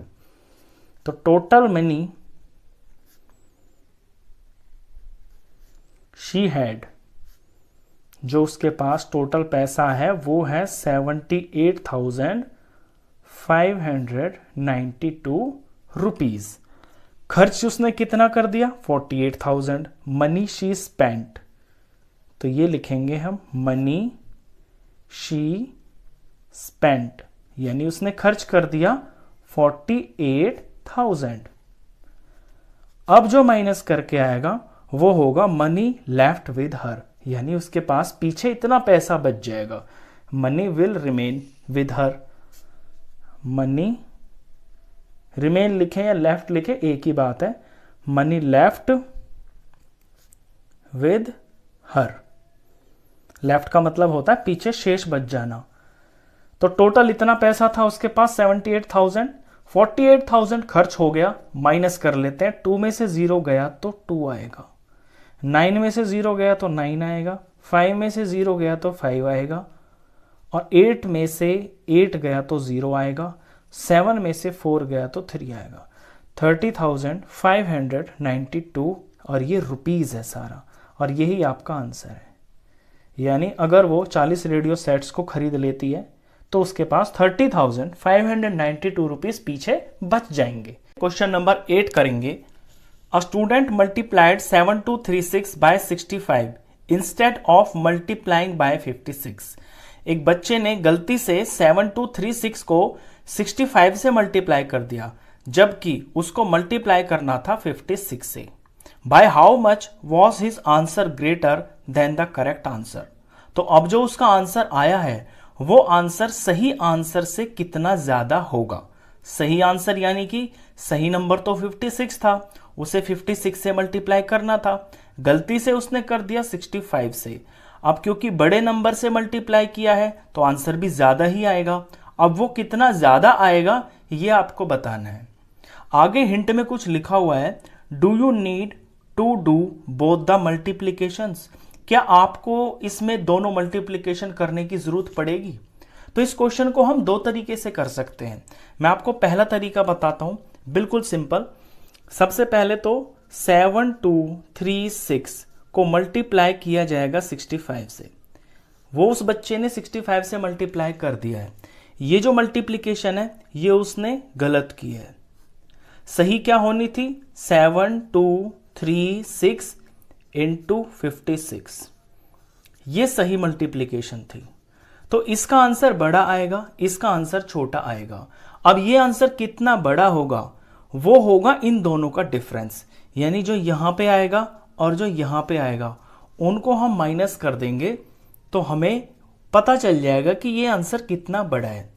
Speaker 1: तो टोटल मनी शी हैड, जो उसके पास टोटल पैसा है वो है 78,592 रुपीज। खर्च उसने कितना कर दिया? 48,000। मनी शी स्पेंट, तो ये लिखेंगे हम मनी शी स्पेंट, यानी उसने खर्च कर दिया 48,000। अब जो माइनस करके आएगा वो होगा मनी लेफ्ट विद हर, यानी उसके पास पीछे इतना पैसा बच जाएगा। Money will remain with her, money remain लिखें या लेफ्ट लिखें एक ही बात है, money left with her. Left का मतलब होता है पीछे शेष बच जाना। तो टोटल इतना पैसा था उसके पास 78,000, 48,000 खर्च हो गया, माइनस कर लेते हैं। 2 में से 0 गया तो 2 आएगा, 9 में से 0 गया तो 9 आएगा, 5 में से 0 गया तो 5 आएगा, और 8 में से 8 गया तो 0 आएगा, 7 में से 4 गया तो 3 आएगा। 30,592, और ये रुपीज़ है सारा, और यही आपका आंसर है। यानी अगर वो 40 रेडियो सेट्स को खरीद लेती है तो उसके पास 30,592 रुपीज़ पीछे बच जाएंगे। क्वेश्चन नंबर 8 करेंगे। A student multiplied 7236 by 65 instead of multiplying by 56। एक बच्चे ने गलती से 7236 को 65 से मल्टीप्लाई कर दिया, जबकि उसको मल्टीप्लाई करना था 56 से। Bye how much was his answer greater than the correct answer. तो अब जो उसका आंसर आया है वो आंसर सही आंसर से कितना ज्यादा होगा। सही आंसर यानी कि सही नंबर तो 56 था, उसे 56 से मल्टीप्लाई करना था, गलती से उसने कर दिया 65 से। अब क्योंकि बड़े नंबर से मल्टीप्लाई किया है तो आंसर भी ज्यादा ही आएगा। अब वो कितना ज्यादा आएगा ये आपको बताना है। आगे हिंट में कुछ लिखा हुआ है, do you need to do both the multiplications. क्या आपको इसमें दोनों मल्टीप्लिकेशन करने की जरूरत पड़ेगी? तो इस क्वेश्चन को हम दो तरीके से कर सकते हैं। मैं आपको पहला तरीका बताता हूं, बिल्कुल सिंपल। सबसे पहले तो 7236 को मल्टीप्लाई किया जाएगा 65 से। वो उस बच्चे ने 65 से मल्टीप्लाई कर दिया है। ये जो मल्टीप्लिकेशन है ये उसने गलत की है। सही क्या होनी थी? 7236 इंटू 56, ये सही मल्टीप्लिकेशन थी। तो इसका आंसर बड़ा आएगा, इसका आंसर छोटा आएगा। अब ये आंसर कितना बड़ा होगा? वो होगा इन दोनों का डिफरेंस, यानी जो यहां पे आएगा और जो यहां पे आएगा उनको हम माइनस कर देंगे तो हमें पता चल जाएगा कि ये आंसर कितना बड़ा है।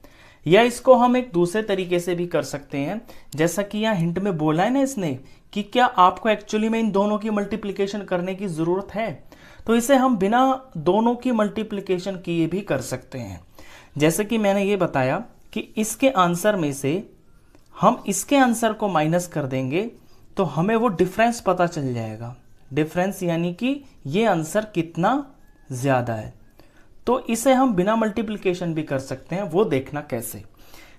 Speaker 1: या इसको हम एक दूसरे तरीके से भी कर सकते हैं, जैसा कि यहाँ हिंट में बोला है ना इसने कि क्या आपको एक्चुअली में इन दोनों की मल्टीप्लिकेशन करने की जरूरत है, तो इसे हम बिना दोनों की मल्टीप्लिकेशन किए भी कर सकते हैं। जैसे कि मैंने ये बताया कि इसके आंसर में से हम इसके आंसर को माइनस कर देंगे तो हमें वो डिफरेंस पता चल जाएगा। डिफरेंस यानी कि ये आंसर कितना ज्यादा है। तो इसे हम बिना मल्टीप्लिकेशन भी कर सकते हैं, वो देखना कैसे।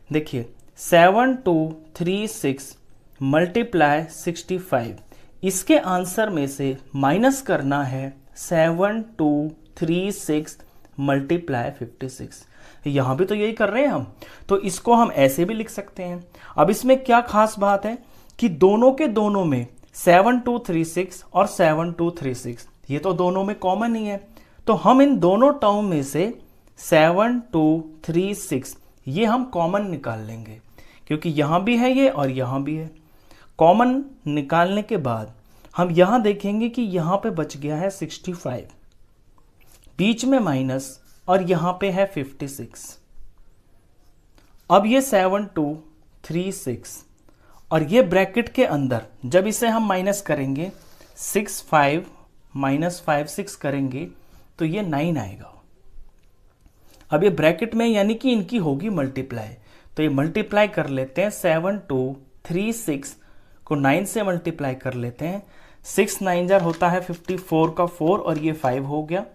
Speaker 1: देखिए 7236 मल्टीप्लाई 65, इसके आंसर में से माइनस करना है 7236 मल्टीप्लाई 56। यहां भी तो यही कर रहे हैं हम, तो इसको हम ऐसे भी लिख सकते हैं। अब इसमें क्या खास बात है कि दोनों के दोनों में 7236 और 7236 ये तो दोनों में कॉमन ही है, तो हम इन दोनों टर्म में से 7236 ये हम कॉमन निकाल लेंगे, क्योंकि यहां भी है ये और यहां भी है। कॉमन निकालने के बाद हम यहां देखेंगे कि यहां पे बच गया है 65, बीच में माइनस, और यहां पे है 56। अब ये 7236 और ये ब्रैकेट के अंदर जब इसे हम माइनस करेंगे 65 माइनस 56 करेंगे तो ये 9 आएगा। अब ये ब्रैकेट में यानी कि इनकी होगी मल्टीप्लाई, तो ये मल्टीप्लाई कर लेते हैं। 7236 को 9 से मल्टीप्लाई कर लेते हैं। 6 9 जार होता है 54 का 4 और ये 5 हो गया।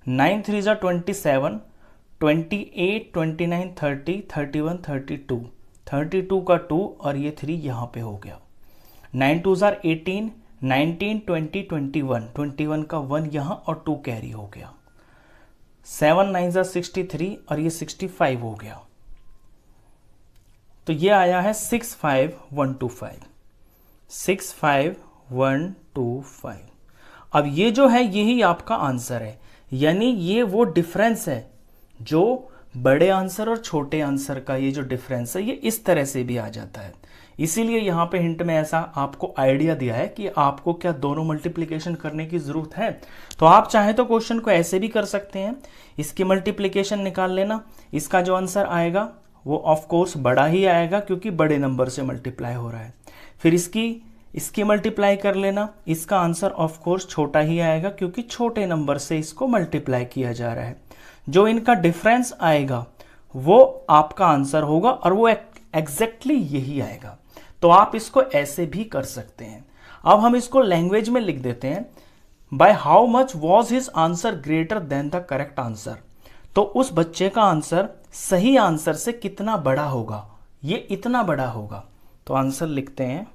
Speaker 1: 9 3 जार 27, 28 29 30 31 32, 32 का 2 और ये 3 यहां पे हो गया। 9 2 जार 18, 19 20 21, 21 का 1 यहां और 2 कैरी हो गया। 7 9 जार 63 और ये 65 हो गया। तो ये आया है 65125, 65125। अब ये जो है यही आपका आंसर है, यानी ये वो डिफरेंस है जो बड़े आंसर और छोटे आंसर का ये जो डिफरेंस है ये इस तरह से भी आ जाता है। इसीलिए यहां पे हिंट में ऐसा आपको आइडिया दिया है कि आपको क्या दोनों मल्टीप्लिकेशन करने की जरूरत है। तो आप चाहे तो क्वेश्चन को ऐसे भी कर सकते हैं, इसकी मल्टीप्लिकेशन निकाल लेना, इसका जो आंसर आएगा वो ऑफ कोर्स बड़ा ही आएगा क्योंकि बड़े नंबर से मल्टीप्लाई हो रहा है। फिर इसकी मल्टीप्लाई कर लेना, इसका आंसर ऑफ कोर्स छोटा ही आएगा क्योंकि छोटे नंबर से इसको मल्टीप्लाई किया जा रहा है। जो इनका डिफरेंस आएगा वो आपका आंसर होगा और वो एग्जैक्टली यही आएगा। तो आप इसको ऐसे भी कर सकते हैं। अब हम इसको लैंग्वेज में लिख देते हैं, bye how much was his answer greater than the correct answer. तो उस बच्चे का आंसर सही आंसर से कितना बड़ा होगा, ये इतना बड़ा होगा। तो आंसर लिखते हैं,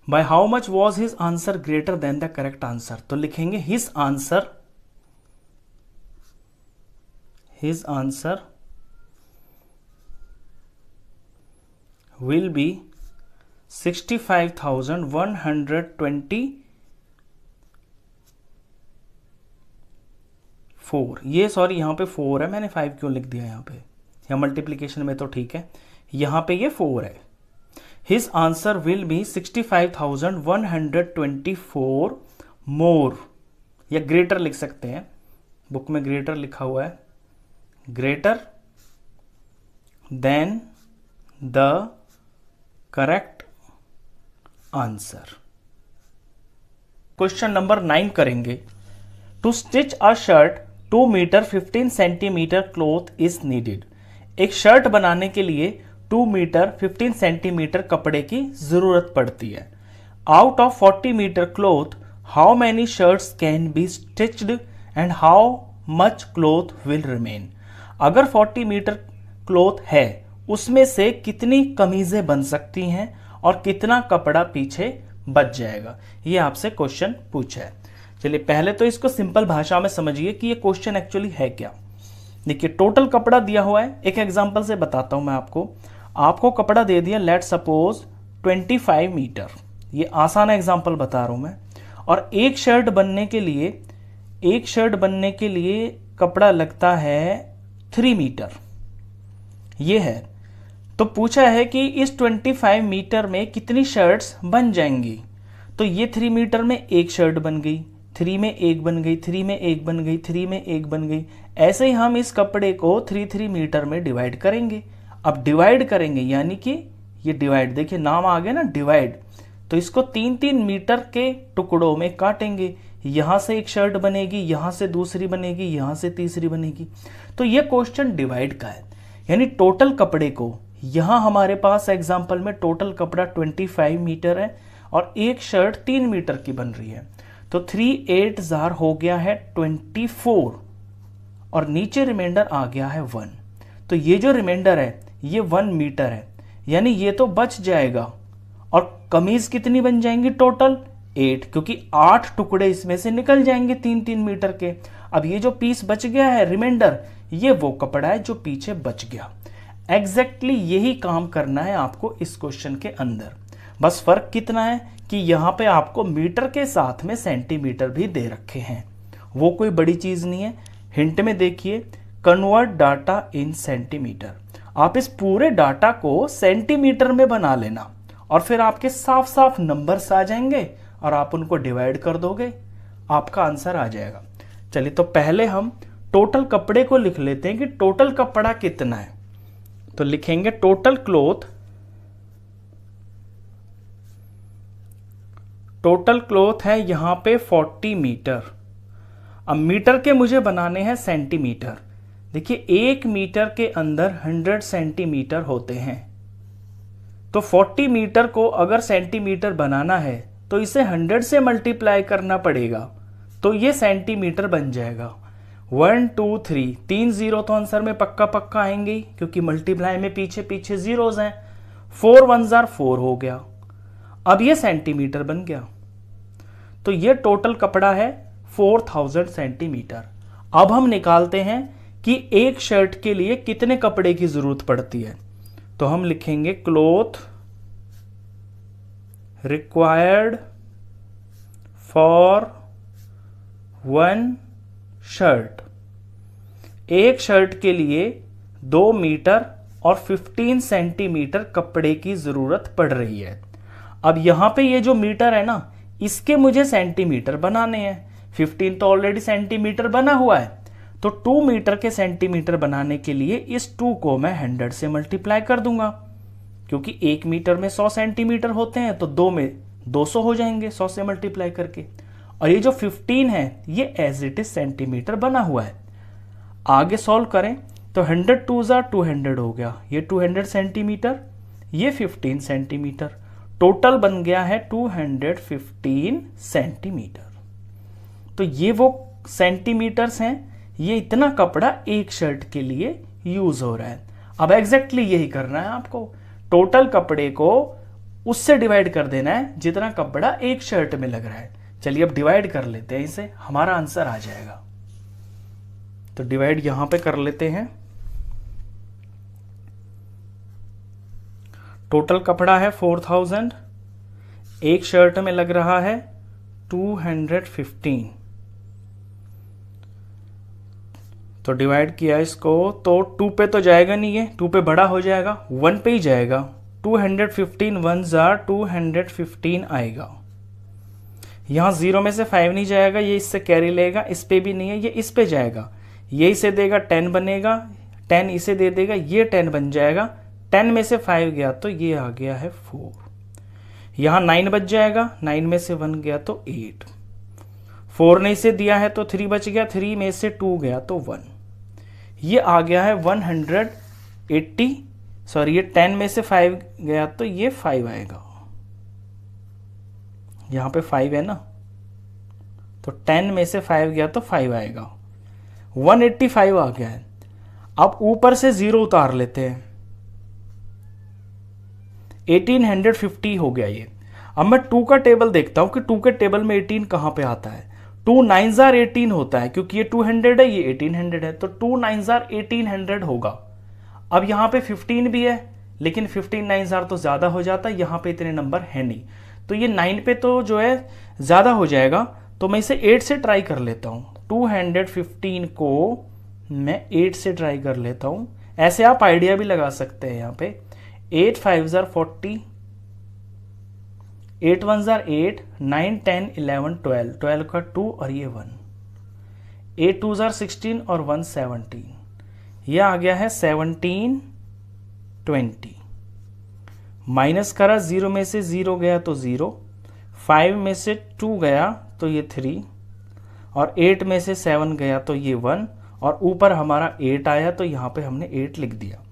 Speaker 1: bye how much was his answer greater than the correct answer. तो लिखेंगे हिज आंसर will be 65,124। ये सॉरी यहां पे 4 है, मैंने 5 क्यों लिख दिया यहां पे, या मल्टीप्लीकेशन में तो ठीक है, यहां पे ये 4 है। हिज आंसर विल बी 65,124 मोर, या ग्रेटर लिख सकते हैं, बुक में ग्रेटर लिखा हुआ है, greater than the correct answer. Question number 9 करेंगे। To stitch a shirt 2 metre 15 centimetre cloth is needed. एक शर्ट बनाने के लिए 2 मीटर 15 सेंटीमीटर कपड़े की जरूरत पड़ती है। Out of 40 metre cloth how many shirts can be stitched and how much cloth will remain. अगर 40 मीटर क्लॉथ है उसमें से कितनी कमीजें बन सकती हैं और कितना कपड़ा पीछे बच जाएगा, ये आपसे क्वेश्चन पूछा है। चलिए पहले तो इसको सिंपल भाषा में समझिए कि ये क्वेश्चन एक्चुअली है क्या। देखिए टोटल कपड़ा दिया हुआ है, एक एग्जांपल से बताता हूं मैं आपको कपड़ा दे दिया, लेट सपोज 25 मीटर, ये आसान एग्जांपल बता रहा हूं मैं। और एक शर्ट बनने के लिए कपड़ा लगता है 3 मीटर, ये है। तो पूछा है कि इस 25 मीटर में कितनी शर्ट्स बन जाएंगी। तो ये 3 मीटर में एक शर्ट बन गई, 3 में एक बन गई, 3 में एक बन गई, 3 में एक बन गई। ऐसे ही हम इस कपड़े को 3 मीटर में डिवाइड करेंगे। अब डिवाइड करेंगे यानी कि ये डिवाइड, देखिए नाम आ गया ना डिवाइड। तो इसको 3 मीटर के टुकड़ों में काटेंगे। यहां से एक शर्ट बनेगी, यहां से दूसरी बनेगी, यहां से तीसरी बनेगी। तो ये क्वेश्चन डिवाइड का है, यानी टोटल कपड़े को, यहां हमारे पास एग्जाम्पल में टोटल कपड़ा 25 मीटर है और एक शर्ट 3 मीटर की बन रही है। तो 3 8 जार हो गया है 24 और नीचे रिमाइंडर आ गया है 1। तो ये जो रिमाइंडर है ये 1 मीटर है, यानी ये तो बच जाएगा। और कमीज कितनी बन जाएंगी टोटल 8, क्योंकि 8 टुकड़े इसमें से निकल जाएंगे 3 मीटर के। अब ये जो पीस बच गया है रिमाइंडर, ये वो कपड़ा है जो पीछे बच गया। एग्जैक्टली यही काम करना है आपको इस क्वेश्चन के अंदर। बस फर्क कितना है कि यहां पे आपको मीटर के साथ में सेंटीमीटर भी दे रखे हैं, वो कोई बड़ी चीज नहीं है। हिंट में देखिए, कन्वर्ट डाटा इन सेंटीमीटर। आप इस पूरे डाटा को सेंटीमीटर में बना लेना और फिर आपके साफ साफ नंबर्स आ जाएंगे और आप उनको डिवाइड कर दोगे, आपका आंसर आ जाएगा। चलिए तो पहले हम टोटल कपड़े को लिख लेते हैं कि टोटल कपड़ा कितना है। तो लिखेंगे टोटल क्लॉथ है यहां पे 40 मीटर। अब मीटर के मुझे बनाने हैं सेंटीमीटर। देखिए 1 मीटर के अंदर 100 सेंटीमीटर होते हैं। तो 40 मीटर को अगर सेंटीमीटर बनाना है तो इसे 100 से मल्टीप्लाई करना पड़ेगा, तो ये सेंटीमीटर बन जाएगा। 1 2 3 3 जीरो तो आंसर में पक्का पक्का आएंगे क्योंकि मल्टीप्लाई में पीछे पीछे जीरोज हैं। 4 1 जार 4 हो गया। अब ये सेंटीमीटर बन गया। तो ये टोटल कपड़ा है 4000 सेंटीमीटर। अब हम निकालते हैं कि एक शर्ट के लिए कितने कपड़े की जरूरत पड़ती है। तो हम लिखेंगे क्लॉथ रिक्वायर्ड फॉर 1 शर्ट। एक शर्ट के लिए 2 मीटर और 15 सेंटीमीटर कपड़े की जरूरत पड़ रही है। अब यहां पे ये जो मीटर है ना, इसके मुझे सेंटीमीटर बनाने हैं। 15 तो ऑलरेडी सेंटीमीटर बना हुआ है, तो 2 मीटर के सेंटीमीटर बनाने के लिए इस 2 को मैं 100 से मल्टीप्लाई कर दूंगा। क्योंकि 1 मीटर में 100 सेंटीमीटर होते हैं, तो 2 में 200 हो जाएंगे 100 से मल्टीप्लाई करके। और ये जो 15 है ये एज इट इज सेंटीमीटर बना हुआ है। आगे सॉल्व करें तो 100 टू ज़ा 200 हो गया, ये 200 सेंटीमीटर, ये 15 सेंटीमीटर, टोटल बन गया है 215 सेंटीमीटर। तो ये वो सेंटीमीटर्स हैं, ये इतना कपड़ा एक शर्ट के लिए यूज हो रहा है। अब एग्जैक्टली यही करना है आपको, टोटल कपड़े को उससे डिवाइड कर देना है जितना कपड़ा एक शर्ट में लग रहा है। चलिए अब डिवाइड कर लेते हैं इसे, हमारा आंसर आ जाएगा। तो डिवाइड यहां पे कर लेते हैं। टोटल कपड़ा है 4000, एक शर्ट में लग रहा है 215। तो डिवाइड किया इसको तो 2 पे तो जाएगा नहीं, है 2 पे बड़ा हो जाएगा, 1 पे ही जाएगा। 215 1 जार 215 आएगा। यहां 0 में से 5 नहीं जाएगा, ये इससे कैरी लेगा, इस पे भी नहीं है, ये इस पे जाएगा, ये इसे देगा 10 बनेगा, 10 इसे दे देगा, ये 10 बन जाएगा। 10 में से 5 गया तो ये आ गया है 4। यहां 9 बच जाएगा, 9 में से 1 गया तो 8, 4 ने इसे दिया है तो 3 बच गया, 3 में से 2 गया तो 1, ये आ गया है 180। सॉरी, ये 10 में से 5 गया तो ये 5 आएगा, यहां पे 5 है ना, तो 10 में से 5 गया तो 5 आएगा, 185 आ गया है। अब ऊपर से 0 उतार लेते हैं, 1850 हो गया ये। अब मैं 2 का टेबल देखता हूं कि 2 के टेबल में 18 कहां पे आता है। 2 9 जार 18 होता है, क्योंकि ये 200 है, ये 1800 है, तो 2 9 जार 1800 होगा। अब यहां पे 15 भी है, लेकिन 15 9 जार तो ज्यादा हो जाता है, यहां पे इतने नंबर है नहीं, तो ये 9 पे तो जो है ज्यादा हो जाएगा, तो मैं इसे 8 से ट्राई कर लेता हूं। 215 को मैं 8 से ट्राई कर लेता हूं। ऐसे आप आइडिया भी लगा सकते हैं, यहां पे 8 5 जार 40, 8 1 जार 8, 9 10 11 12, 12 का 2 और ये 1, 8 2 जार 16 और 1 17, ये आ गया है 17 20। माइनस करा, 0 में से 0 गया तो 0, 5 में से 2 गया तो ये 3, और 8 में से 7 गया तो ये 1, और ऊपर हमारा 8 आया तो यहाँ पे हमने 8 लिख दिया।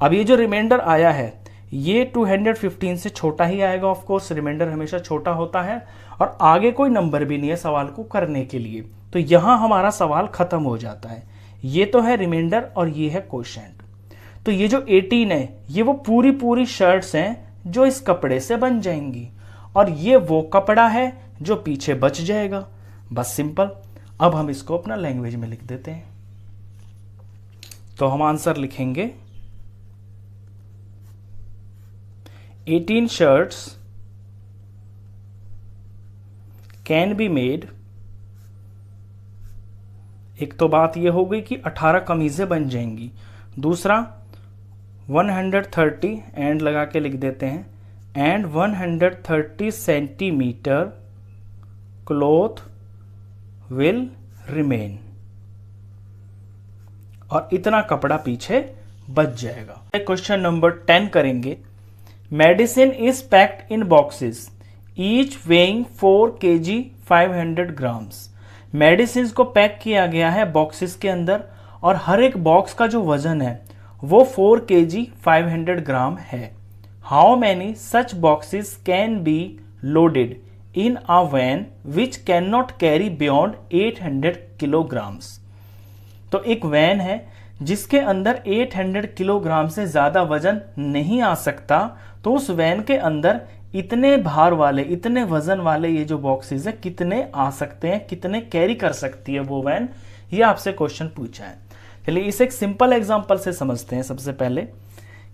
Speaker 1: अब ये जो रिमाइंडर आया है ये 215 से छोटा ही आएगा, ऑफ कोर्स रिमाइंडर हमेशा छोटा होता है, और आगे कोई नंबर भी नहीं है सवाल को करने के लिए, तो यहां हमारा सवाल खत्म हो जाता है। ये तो है रिमाइंडर और ये है क्वोशिएंट। तो ये जो 18 है ये वो पूरी शर्ट्स हैं जो इस कपड़े से बन जाएंगी, और ये वो कपड़ा है जो पीछे बच जाएगा। बस सिंपल। अब हम इसको अपना लैंग्वेज में लिख देते हैं। तो हम आंसर लिखेंगे 18 shirts can be made। एक तो बात ये हो गई कि 18 कमीजें बन जाएंगी। दूसरा 130 एंड लगा के लिख देते हैं, and 130 centimetre cloth will remain, और इतना कपड़ा पीछे बच जाएगा। क्वेश्चन नंबर 10 करेंगे। Medicine is packed in boxes each weighing 4 kg 500 grams. Medicine को पैक किया गया है बॉक्सेस के अंदर, और हर एक बॉक्स का जो वजन है वो 4 kg 500 ग्राम है। How many such boxes can be loaded in a van which can not carry beyond 800 kilograms. तो एक वैन है जिसके अंदर 800 किलोग्राम से ज्यादा वजन नहीं आ सकता, तो उस वैन के अंदर इतने भार वाले, इतने वजन वाले ये जो बॉक्सेस है कितने आ सकते हैं, कितने कैरी कर सकती है वो वैन, ये आपसे क्वेश्चन पूछा है। चलिए इसे एक सिंपल एग्जांपल से समझते हैं। सबसे पहले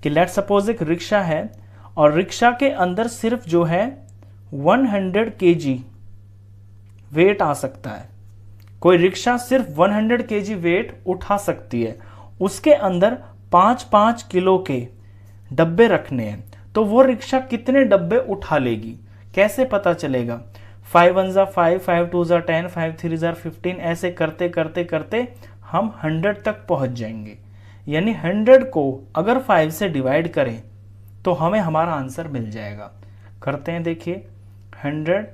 Speaker 1: कि लेट सपोज एक रिक्शा है, और रिक्शा के अंदर सिर्फ जो है 100 kg वेट आ सकता है। कोई रिक्शा सिर्फ 100 kg वेट उठा सकती है, उसके अंदर 5-5 किलो के डब्बे रखने हैं, तो वो रिक्शा कितने डब्बे उठा लेगी, कैसे पता चलेगा? 5 1 ज़ा 5, 5 2 ज़ा 10, 5 3 ज़ा 15, ऐसे करते करते करते हम 100 तक पहुंच जाएंगे। यानी 100 को अगर 5 से डिवाइड करें तो हमें हमारा आंसर मिल जाएगा। करते हैं, देखिए 100,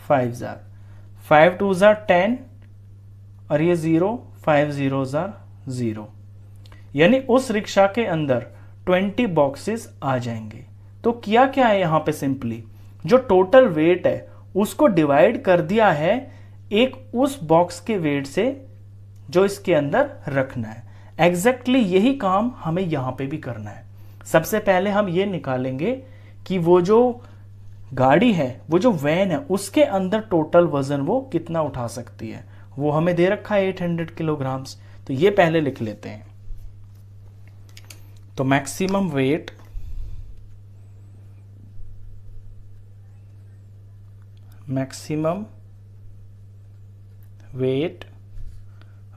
Speaker 1: 5 जार, 5 2 जार 10 और ये 0, 5 0 जार 0, यानी उस रिक्शा के अंदर 20 बॉक्सेस आ जाएंगे। तो किया क्या है यहाँ पे, सिंपली जो टोटल वेट है उसको डिवाइड कर दिया है एक उस बॉक्स के वेट से जो इसके अंदर रखना है। एग्जैक्टली यही काम हमें यहाँ पे भी करना है। सबसे पहले हम ये निकालेंगे कि वो जो गाड़ी है, वो जो वैन है, उसके अंदर टोटल वजन वो कितना उठा सकती है। वो हमें दे रखा है 800 किलोग्राम्स, तो ये पहले लिख लेते हैं। तो maximum weight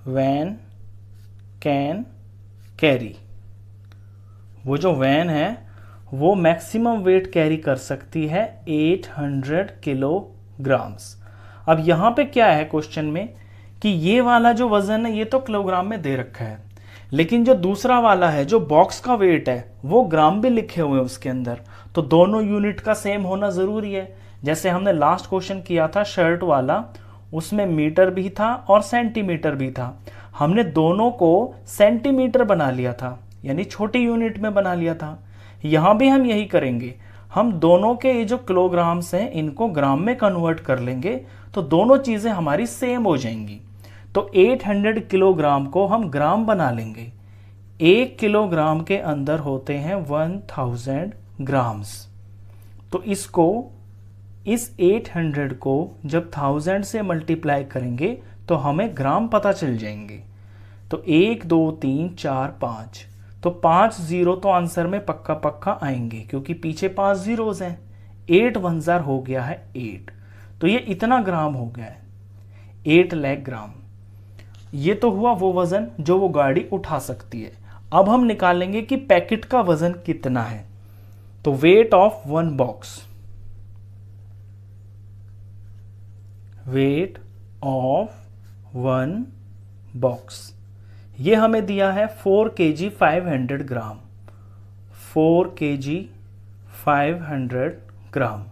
Speaker 1: van can carry, वो जो वैन है वो मैक्सिमम वेट कैरी कर सकती है 800 किलोग्राम्स। अब यहां पे क्या है क्वेश्चन में कि ये वाला जो वजन है ये तो किलोग्राम में दे रखा है, लेकिन जो दूसरा वाला है जो बॉक्स का वेट है वो ग्राम भी लिखे हुए हैं उसके अंदर, तो दोनों यूनिट का सेम होना जरूरी है। जैसे हमने लास्ट क्वेश्चन किया था शर्ट वाला, उसमें मीटर भी था और सेंटीमीटर भी था, हमने दोनों को सेंटीमीटर बना लिया था, यानी छोटी यूनिट में बना लिया था। यहां भी हम यही करेंगे, हम दोनों के ये जो किलोग्राम्स हैं इनको ग्राम में कन्वर्ट कर लेंगे, तो दोनों चीजें हमारी सेम हो जाएंगी। तो 800 किलोग्राम को हम ग्राम बना लेंगे। 1 किलोग्राम के अंदर होते हैं 1000 ग्राम्स। तो इसको, इस 800 को जब 1000 से मल्टीप्लाई करेंगे तो हमें ग्राम पता चल जाएंगे। तो 1 2 3 4 5, तो 5 0 तो आंसर में पक्का पक्का आएंगे क्योंकि पीछे 5 जीरोस हैं। 8 1 जार हो गया है 8, तो ये इतना ग्राम हो गया है, 8 लाख ग्राम। ये तो हुआ वो वजन जो वो गाड़ी उठा सकती है। अब हम निकालेंगे कि पैकेट का वजन कितना है। तो weight of one box, weight of one box, ये हमें दिया है 4 kg 500 ग्राम, 4 kg 500 ग्राम।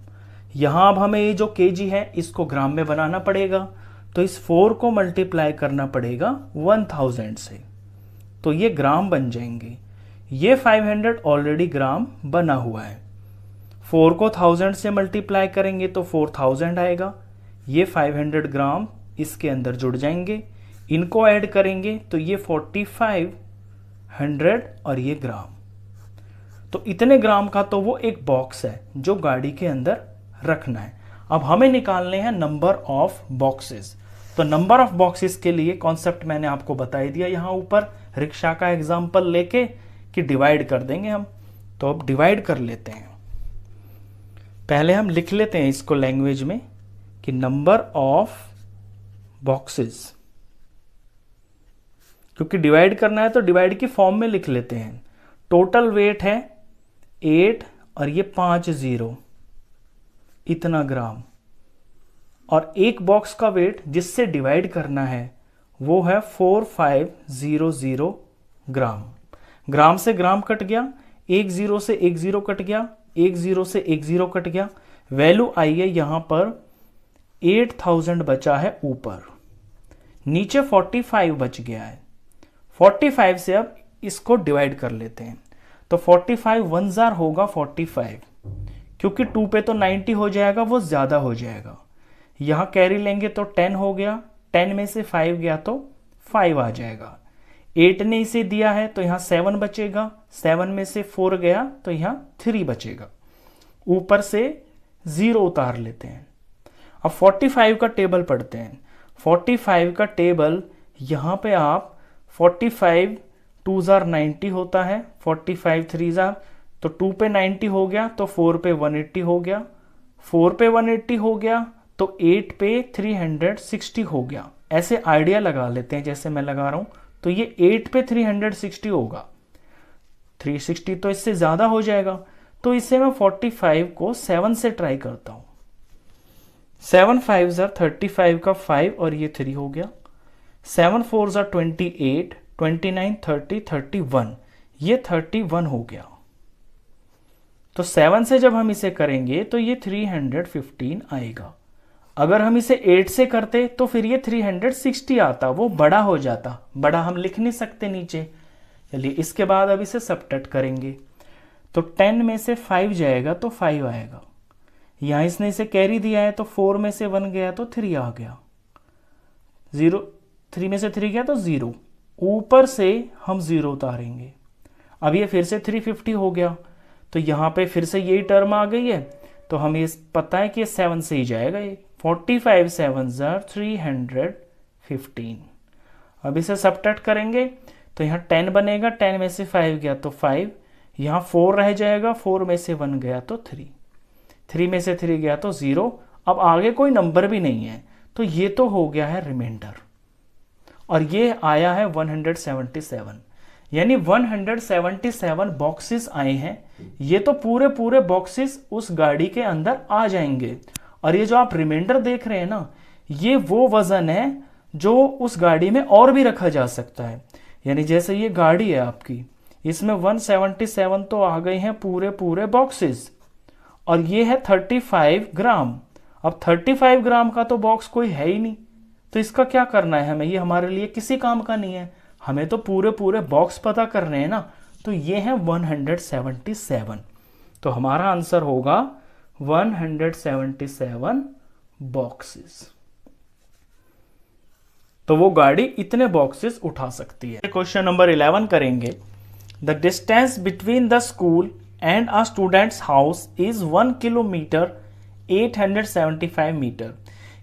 Speaker 1: यहां अब हमें ये जो केजी है इसको ग्राम में बनाना पड़ेगा, तो इस 4 को मल्टीप्लाई करना पड़ेगा 1000 से, तो ये ग्राम बन जाएंगे। ये 500 ऑलरेडी ग्राम बना हुआ है, 4 को 1000 से मल्टीप्लाई करेंगे तो 4000 आएगा। ये 500 ग्राम इसके अंदर जुड़ जाएंगे, इनको ऐड करेंगे तो ये 4500 और ये ग्राम। तो इतने ग्राम का तो वो एक बॉक्स है जो गाड़ी के अंदर रखना है। अब हमें निकालने हैं नंबर ऑफ बॉक्सेस। तो नंबर ऑफ बॉक्सेस के लिए कॉन्सेप्ट मैंने आपको बता ही दिया यहां ऊपर, रिक्शा का एग्जांपल लेके कि डिवाइड कर देंगे हम। तो अब डिवाइड कर लेते हैं। पहले हम लिख लेते हैं इसको लैंग्वेज में कि नंबर ऑफ बॉक्सेस, क्योंकि डिवाइड करना है तो डिवाइड की फॉर्म में लिख लेते हैं। टोटल वेट है 8 और ये 5 0, इतना ग्राम, और एक बॉक्स का वेट जिससे डिवाइड करना है वो है 4500 ग्राम। ग्राम से ग्राम कट गया, 1 0 से 1 0 कट गया, 1 0 से 1 0 कट गया, वैल्यू आई है यहां पर 8000 बचा है ऊपर, नीचे 45 बच गया है। 45 से अब इसको डिवाइड कर लेते हैं। तो 45 1 जार होगा 45, क्योंकि 2 पे तो 90 हो जाएगा, वो ज्यादा हो जाएगा। यहां कैरी लेंगे तो 10 हो गया, 10 में से 5 गया तो 5 आ जाएगा। 8 ने इसे दिया है तो यहां 7 बचेगा, 7 में से 4 गया तो यहां 3 बचेगा। ऊपर से 0 उतार लेते हैं। अब 45 का टेबल पढ़ते हैं। 45 का टेबल यहां पे आप 45 2 जार 90 होता है, 45 3 जार, तो 2 पे 90 हो गया तो 4 पे 180 हो गया, 4 पे 180 हो गया तो 8 पे 360 हो गया। ऐसे आइडिया लगा लेते हैं जैसे मैं लगा रहा हूं, तो ये 8 पे 360 होगा, 360 तो इससे ज्यादा हो जाएगा। तो इससे मैं 45 को 7 से ट्राई करता हूं। 7 5 जार 35 का 5 और ये 3 हो गया, 7 4 जार 28, 29 30 31, ये 31 हो गया। तो 7 से जब हम इसे करेंगे तो ये 315 आएगा। अगर हम इसे 8 से करते तो फिर ये 360 आता, वो बड़ा हो जाता, बड़ा हम लिख नहीं सकते नीचे। चलिए इसके बाद अब इसे सबट्रैक्ट करेंगे, तो 10 में से 5 जाएगा तो 5 आएगा। यहाँ इसने इसे कैरी दिया है तो 4 में से 1 गया तो 3 आ गया, 3 में से 3 गया तो 0, ऊपर से हम 0 उतारेंगे। अब ये फिर से 350 हो गया, तो यहाँ पे फिर से यही टर्म आ गई है, तो हमें ये पता है कि ये 7 से ही जाएगा। ये 45 7 315। अब इसे सबट्रैक्ट करेंगे तो यहाँ 10 बनेगा, 10 में से 5 गया तो 5, यहाँ 4 रह जाएगा, 4 में से 1 गया तो 3, 3 में से 3 गया तो 0। अब आगे कोई नंबर भी नहीं है, तो ये तो हो गया है रिमाइंडर, और ये आया है 177, यानी 177 बॉक्सेस आए हैं। ये तो पूरे पूरे बॉक्सेस उस गाड़ी के अंदर आ जाएंगे। और ये जो आप रिमाइंडर देख रहे हैं ना, ये वो वजन है जो उस गाड़ी में और भी रखा जा सकता है। यानी जैसे ये गाड़ी है आपकी, इसमें 177 तो आ गए हैं पूरे पूरे बॉक्सेस, और ये है 35 ग्राम। अब 35 ग्राम का तो बॉक्स कोई है ही नहीं, तो इसका क्या करना है हमें, ये हमारे लिए किसी काम का नहीं है। हमें तो पूरे पूरे बॉक्स पता करने हैं ना, तो ये है 177। तो हमारा आंसर होगा 177 बॉक्सेस। तो वो गाड़ी इतने बॉक्सेस उठा सकती है। क्वेश्चन नंबर 11 करेंगे। The distance between the school and a students house is 1 kilometre 875 metre.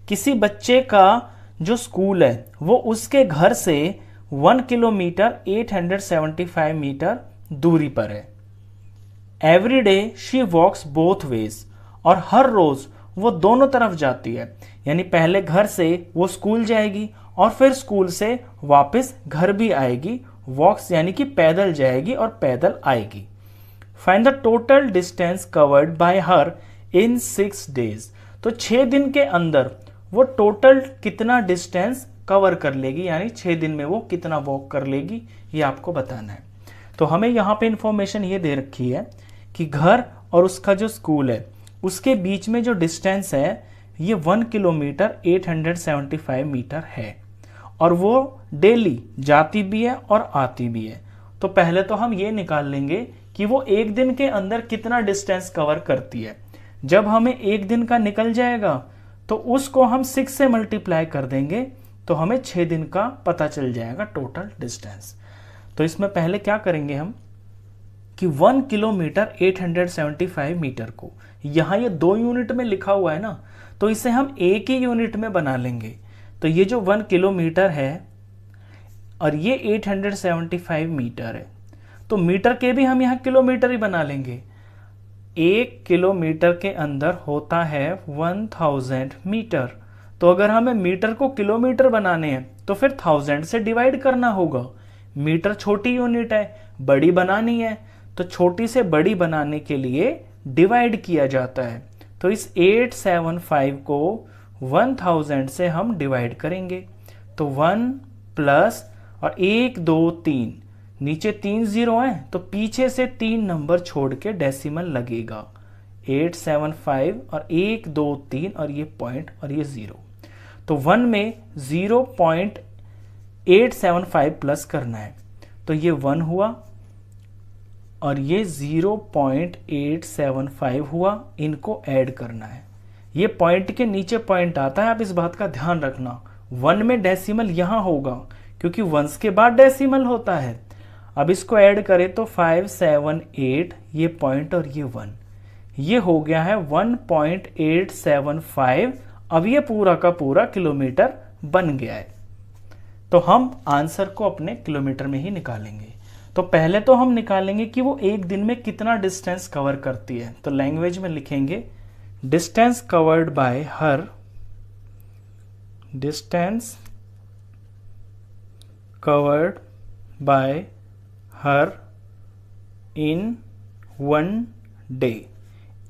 Speaker 1: किसी बच्चे का जो स्कूल है वो उसके घर से 1 किलोमीटर 875 मीटर दूरी पर है। Every day she walks both ways, और हर रोज वो दोनों तरफ जाती है। यानी पहले घर से वो स्कूल जाएगी और फिर स्कूल से वापस घर भी आएगी। वॉक्स यानी कि पैदल जाएगी और पैदल आएगी। Find the total distance covered by her in 6 days. तो 6 दिन के अंदर वो टोटल कितना डिस्टेंस कवर कर लेगी, यानी 6 दिन में वो कितना वॉक कर लेगी, ये आपको बताना है। तो हमें यहाँ पे इंफॉर्मेशन ये दे रखी है कि घर और उसका जो स्कूल है उसके बीच में जो डिस्टेंस है ये 1 किलोमीटर 875 मीटर है, और वो डेली जाती भी है और आती भी है। तो पहले तो हम ये निकाल लेंगे कि वो एक दिन के अंदर कितना डिस्टेंस कवर करती है। जब हमें एक दिन का निकल जाएगा तो उसको हम 6 से मल्टीप्लाई कर देंगे, तो हमें 6 दिन का पता चल जाएगा टोटल डिस्टेंस। तो इसमें पहले क्या करेंगे हम कि 1 किलोमीटर 875 मीटर को, यहाँ ये 2 यूनिट में लिखा हुआ है ना, तो इसे हम एक ही यूनिट में बना लेंगे। तो ये जो 1 किलोमीटर है और ये 875 मीटर है, तो मीटर के भी हम यहाँ किलोमीटर ही बना लेंगे। 1 किलोमीटर के अंदर होता है 1000 मीटर। तो अगर हमें मीटर को किलोमीटर बनाने हैं तो फिर 1000 से डिवाइड करना होगा। मीटर छोटी यूनिट है, बड़ी बनानी है तो छोटी से बड़ी बनाने के लिए डिवाइड किया जाता है। तो इस 875 को 1000 से हम डिवाइड करेंगे, तो 1 प्लस और 1 2 3, नीचे 3 0 हैं तो पीछे से 3 नंबर छोड़ के डेसिमल लगेगा। 875 और 1 2 3 और ये पॉइंट और ये 0, तो 1 में 0.875 प्लस करना है, तो ये 1 हुआ और ये 0.875 हुआ, इनको ऐड करना है। ये पॉइंट के नीचे पॉइंट आता है, आप इस बात का ध्यान रखना। 1 में डेसिमल यहां होगा क्योंकि 1s के बाद डेसिमल होता है। अब इसको ऐड करें तो 5 7 8, ये पॉइंट और ये 1, ये हो गया है 1.875। अब ये पूरा का पूरा किलोमीटर बन गया है। तो हम आंसर को अपने किलोमीटर में ही निकालेंगे। तो पहले तो हम निकालेंगे कि वो एक दिन में कितना डिस्टेंस कवर करती है। तो लैंग्वेज में लिखेंगे distance covered by her, distance covered by her in 1 day,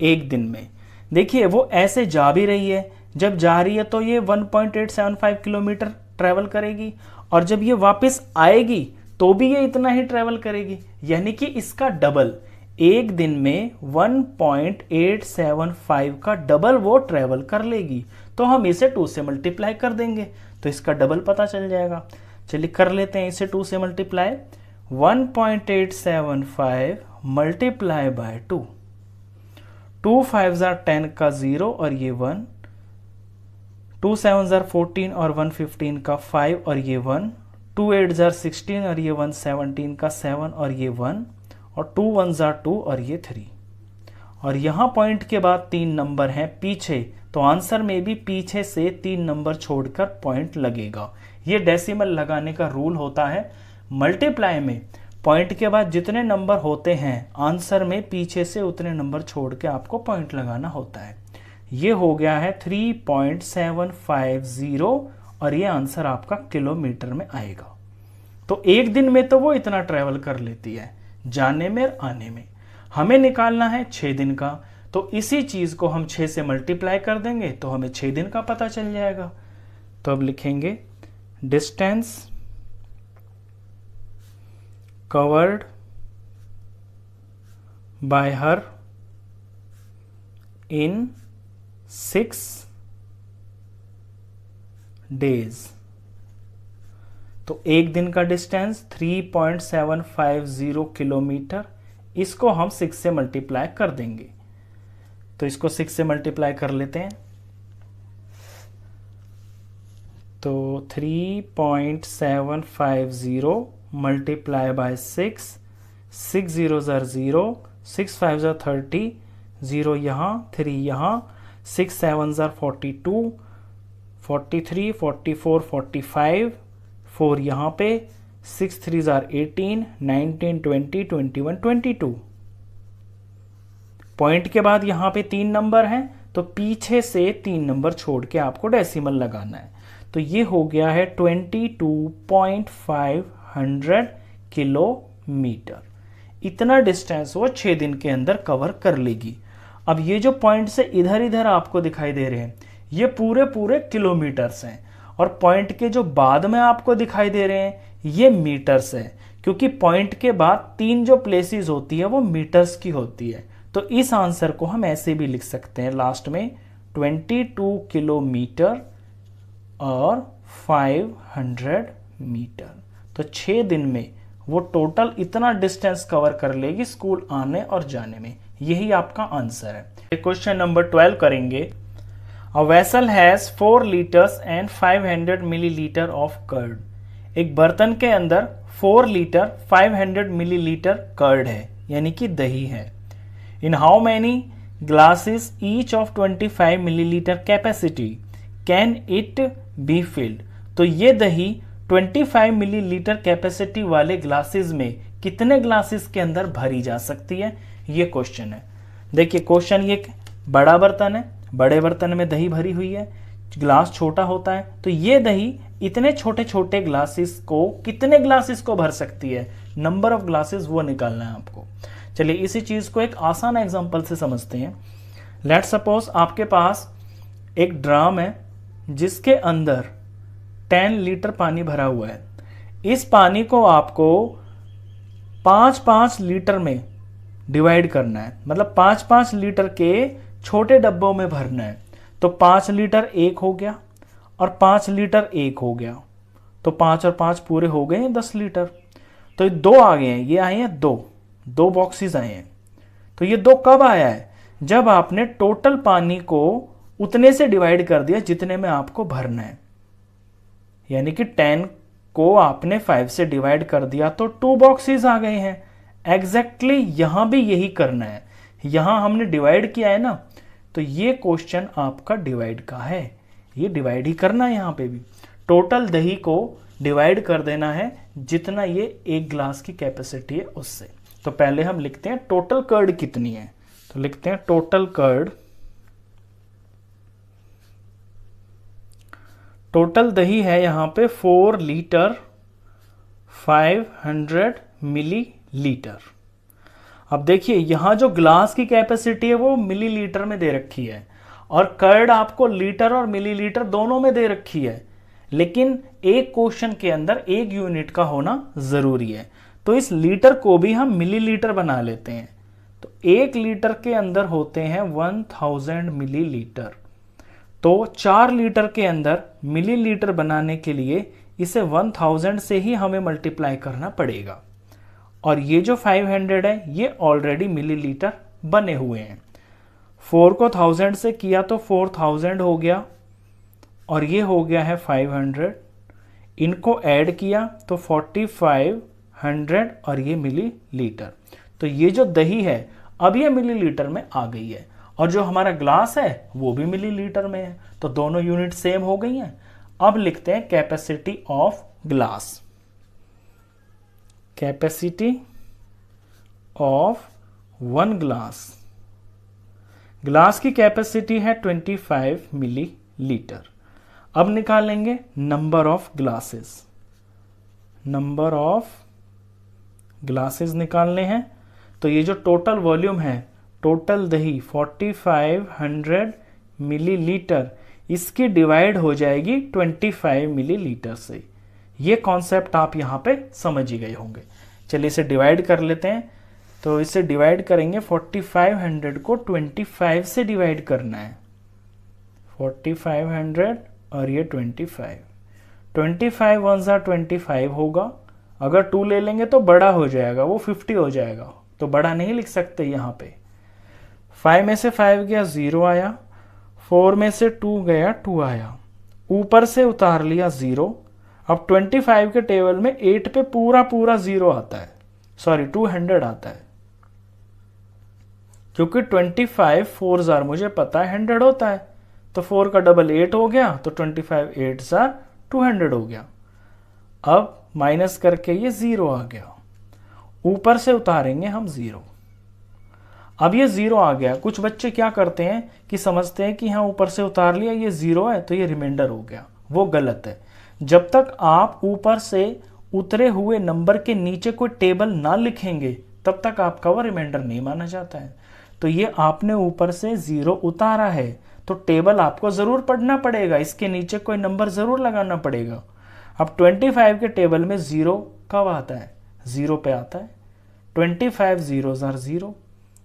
Speaker 1: एक दिन में। देखिए वो ऐसे जा भी रही है, जब जा रही है तो ये 1.875 किलोमीटर ट्रेवल करेगी, और जब ये वापस आएगी तो भी ये इतना ही ट्रेवल करेगी, यानी कि इसका डबल। एक दिन में 1.875 का डबल वो ट्रेवल कर लेगी। तो हम इसे 2 से मल्टीप्लाई कर देंगे तो इसका डबल पता चल जाएगा। चलिए कर लेते हैं इसे 2 से मल्टीप्लाई। 1.875 मल्टीप्लाई बाय 2, 2 5 10 का 0 और ये 1, 2 7 14 और 1 15 का 5 और ये 1, 2 8 16 और ये 1 17 का 7 और ये 1, और 2 1 2 और ये 3। और यहाँ पॉइंट के बाद 3 नंबर हैं पीछे, तो आंसर में भी पीछे से 3 नंबर छोड़कर पॉइंट लगेगा। ये डेसिमल लगाने का रूल होता है। मल्टीप्लाई में पॉइंट के बाद जितने नंबर होते हैं आंसर में पीछे से उतने नंबर छोड़ के आपको पॉइंट लगाना होता है। ये हो गया है 3.750 और ये आंसर आपका किलोमीटर में आएगा। तो एक दिन में तो वो इतना ट्रेवल कर लेती है, जाने में और आने में। हमें निकालना है 6 दिन का, तो इसी चीज को हम 6 से मल्टीप्लाई कर देंगे तो हमें 6 दिन का पता चल जाएगा। तो अब लिखेंगे distance covered by her in 6 days. तो एक दिन का डिस्टेंस 3.750 किलोमीटर, इसको हम 6 से मल्टीप्लाई कर देंगे। तो इसको 6 से मल्टीप्लाई कर लेते हैं। तो 3.750 मल्टीप्लाई बाय 6, 6 0 0, 6 5 30, 0 यहाँ 3 यहाँ, 6 7 42, 43 44 45, 4 यहाँ पे, 6 3 18, 19 20 21 22। पॉइंट के बाद यहाँ पे 3 नंबर हैं तो पीछे से 3 नंबर छोड़ के आपको डेसिमल लगाना है। तो ये हो गया है 22.500 किलोमीटर। इतना डिस्टेंस वो 6 दिन के अंदर कवर कर लेगी। अब ये जो पॉइंट से इधर इधर आपको दिखाई दे रहे हैं ये पूरे पूरे किलोमीटर्स हैं, और पॉइंट के जो बाद में आपको दिखाई दे रहे हैं ये मीटर्स है, क्योंकि पॉइंट के बाद 3 जो प्लेसेस होती है वो मीटर्स की होती है। तो इस आंसर को हम ऐसे भी लिख सकते हैं लास्ट में 22 किलोमीटर और 500 मीटर। तो 6 दिन में वो टोटल इतना डिस्टेंस कवर कर लेगी स्कूल आने और जाने में। यही आपका आंसर है। क्वेश्चन नंबर 12 करेंगे। A vessel has 4 liters and 500 milliliter of curd. एक बर्तन के अंदर 4 लीटर 500 मिलीलीटर कर्ड है, यानी कि दही है। In how many glasses each of 25 milliliter capacity can it be filled? तो ये दही 25 मिलीलीटर कैपेसिटी वाले ग्लासेस में कितने ग्लासेस के अंदर भरी जा सकती है, ये क्वेश्चन है। देखिए क्वेश्चन, ये बड़ा बर्तन है, बड़े बर्तन में दही भरी हुई है, ग्लास छोटा होता है, तो ये दही इतने छोटे छोटे ग्लासेस को कितने ग्लासेस को भर सकती है, नंबर ऑफ ग्लासेस वो निकालना है आपको। चलिए इसी चीज को एक आसान एग्जांपल से समझते हैं। लेट सपोज आपके पास एक ड्राम है जिसके अंदर 10 लीटर पानी भरा हुआ है। इस पानी को आपको 5-5 लीटर में डिवाइड करना है, मतलब 5-5 लीटर के छोटे डब्बों में भरना है। तो 5 लीटर एक हो गया और 5 लीटर एक हो गया, तो 5 और 5 पूरे हो गए 10 लीटर। तो ये 2 आ गए हैं, ये आए हैं 2 बॉक्सेस आए हैं। तो ये 2 कब आया है, जब आपने टोटल पानी को उतने से डिवाइड कर दिया जितने में आपको भरना है, यानी कि 10 को आपने 5 से डिवाइड कर दिया तो 2 बॉक्सेस आ गए हैं। एग्जैक्टली यहां भी यही करना है, यहां हमने डिवाइड किया है ना, तो ये क्वेश्चन आपका डिवाइड का है, ये डिवाइड ही करना है। यहां पे भी टोटल दही को डिवाइड कर देना है जितना ये एक ग्लास की कैपेसिटी है उससे। तो पहले हम लिखते हैं टोटल कर्ड कितनी है, तो लिखते हैं टोटल कर्ड, टोटल दही है यहां पे 4 लीटर 500 मिलीलीटर। अब देखिए यहां जो ग्लास की कैपेसिटी है वो मिलीलीटर में दे रखी है, और कर्ड आपको लीटर और मिलीलीटर दोनों में दे रखी है, लेकिन एक क्वेश्चन के अंदर एक यूनिट का होना जरूरी है। तो इस लीटर को भी हम मिलीलीटर बना लेते हैं। तो 1 लीटर के अंदर होते हैं 1000 मिलीलीटर। तो 4 लीटर के अंदर मिलीलीटर बनाने के लिए इसे 1000 से ही हमें मल्टीप्लाई करना पड़ेगा। और ये जो 500 है ये ऑलरेडी मिलीलीटर बने हुए हैं। 4 को 1000 से किया तो 4000 हो गया, और ये हो गया है 500। इनको ऐड किया तो 4500 और ये मिलीलीटर। तो ये जो दही है अब ये मिलीलीटर में आ गई है, और जो हमारा ग्लास है वो भी मिलीलीटर में है, तो दोनों यूनिट सेम हो गई हैं। अब लिखते हैं capacity of glass. Capacity of 1 glass. Glass की कैपेसिटी है 25 मिलीलीटर। अब निकालेंगे number of glasses. Number of glasses निकालने हैं, तो ये जो टोटल वॉल्यूम है, टोटल दही 4500 मिलीलीटर, इसकी डिवाइड हो जाएगी 25 मिलीलीटर से। ये कॉन्सेप्ट आप यहाँ पे समझ ही गए होंगे। चलिए इसे डिवाइड कर लेते हैं। तो इसे डिवाइड करेंगे, 4500 को 25 से डिवाइड करना है। 4500 और ये 25 1 सा 25 होगा। अगर 2 ले लेंगे तो बड़ा हो जाएगा, वो 50 हो जाएगा, तो बड़ा नहीं लिख सकते यहाँ पे। 5 में से 5 गया 0 आया, 4 में से 2 गया 2 आया, ऊपर से उतार लिया 0। अब 25 के टेबल में 8 पे पूरा 0 आता है, सॉरी 200 आता है, क्योंकि 25 4 जार मुझे पता है 100 होता है, तो 4 का डबल 8 हो गया, तो 25 8 जार 200 हो गया। अब माइनस करके ये 0 आ गया, ऊपर से उतारेंगे हम 0। अब ये 0 आ गया। कुछ बच्चे क्या करते हैं कि समझते हैं कि हाँ ऊपर से उतार लिया, ये 0 है तो ये रिमाइंडर हो गया। वो गलत है। जब तक आप ऊपर से उतरे हुए नंबर के नीचे कोई टेबल ना लिखेंगे तब तक आपका वो रिमाइंडर नहीं माना जाता है। तो ये आपने ऊपर से 0 उतारा है, तो टेबल आपको ज़रूर पढ़ना पड़ेगा, इसके नीचे कोई नंबर ज़रूर लगाना पड़ेगा। अब 25 के टेबल में 0 कब आता है? 0 पे आता है। 25 0 जार 0,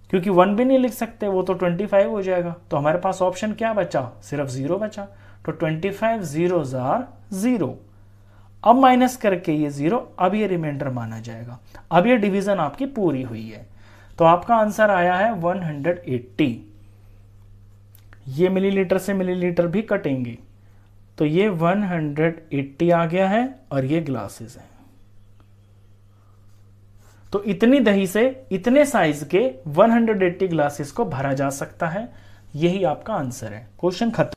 Speaker 1: क्योंकि 1 भी नहीं लिख सकते, वो तो 25 हो जाएगा। तो हमारे पास ऑप्शन क्या बचा? सिर्फ 0 बचा। तो 25 0 जार 0। अब माइनस करके ये 0, अब ये रिमाइंडर माना जाएगा। अब ये डिवीजन आपकी पूरी हुई है, तो आपका आंसर आया है 180। ये मिलीलीटर से मिलीलीटर भी कटेंगे, तो ये 180 आ गया है, और ये ग्लासेस हैं। तो इतनी दही से इतने साइज के 180 ग्लासेस को भरा जा सकता है। यही आपका आंसर है। क्वेश्चन खत्म।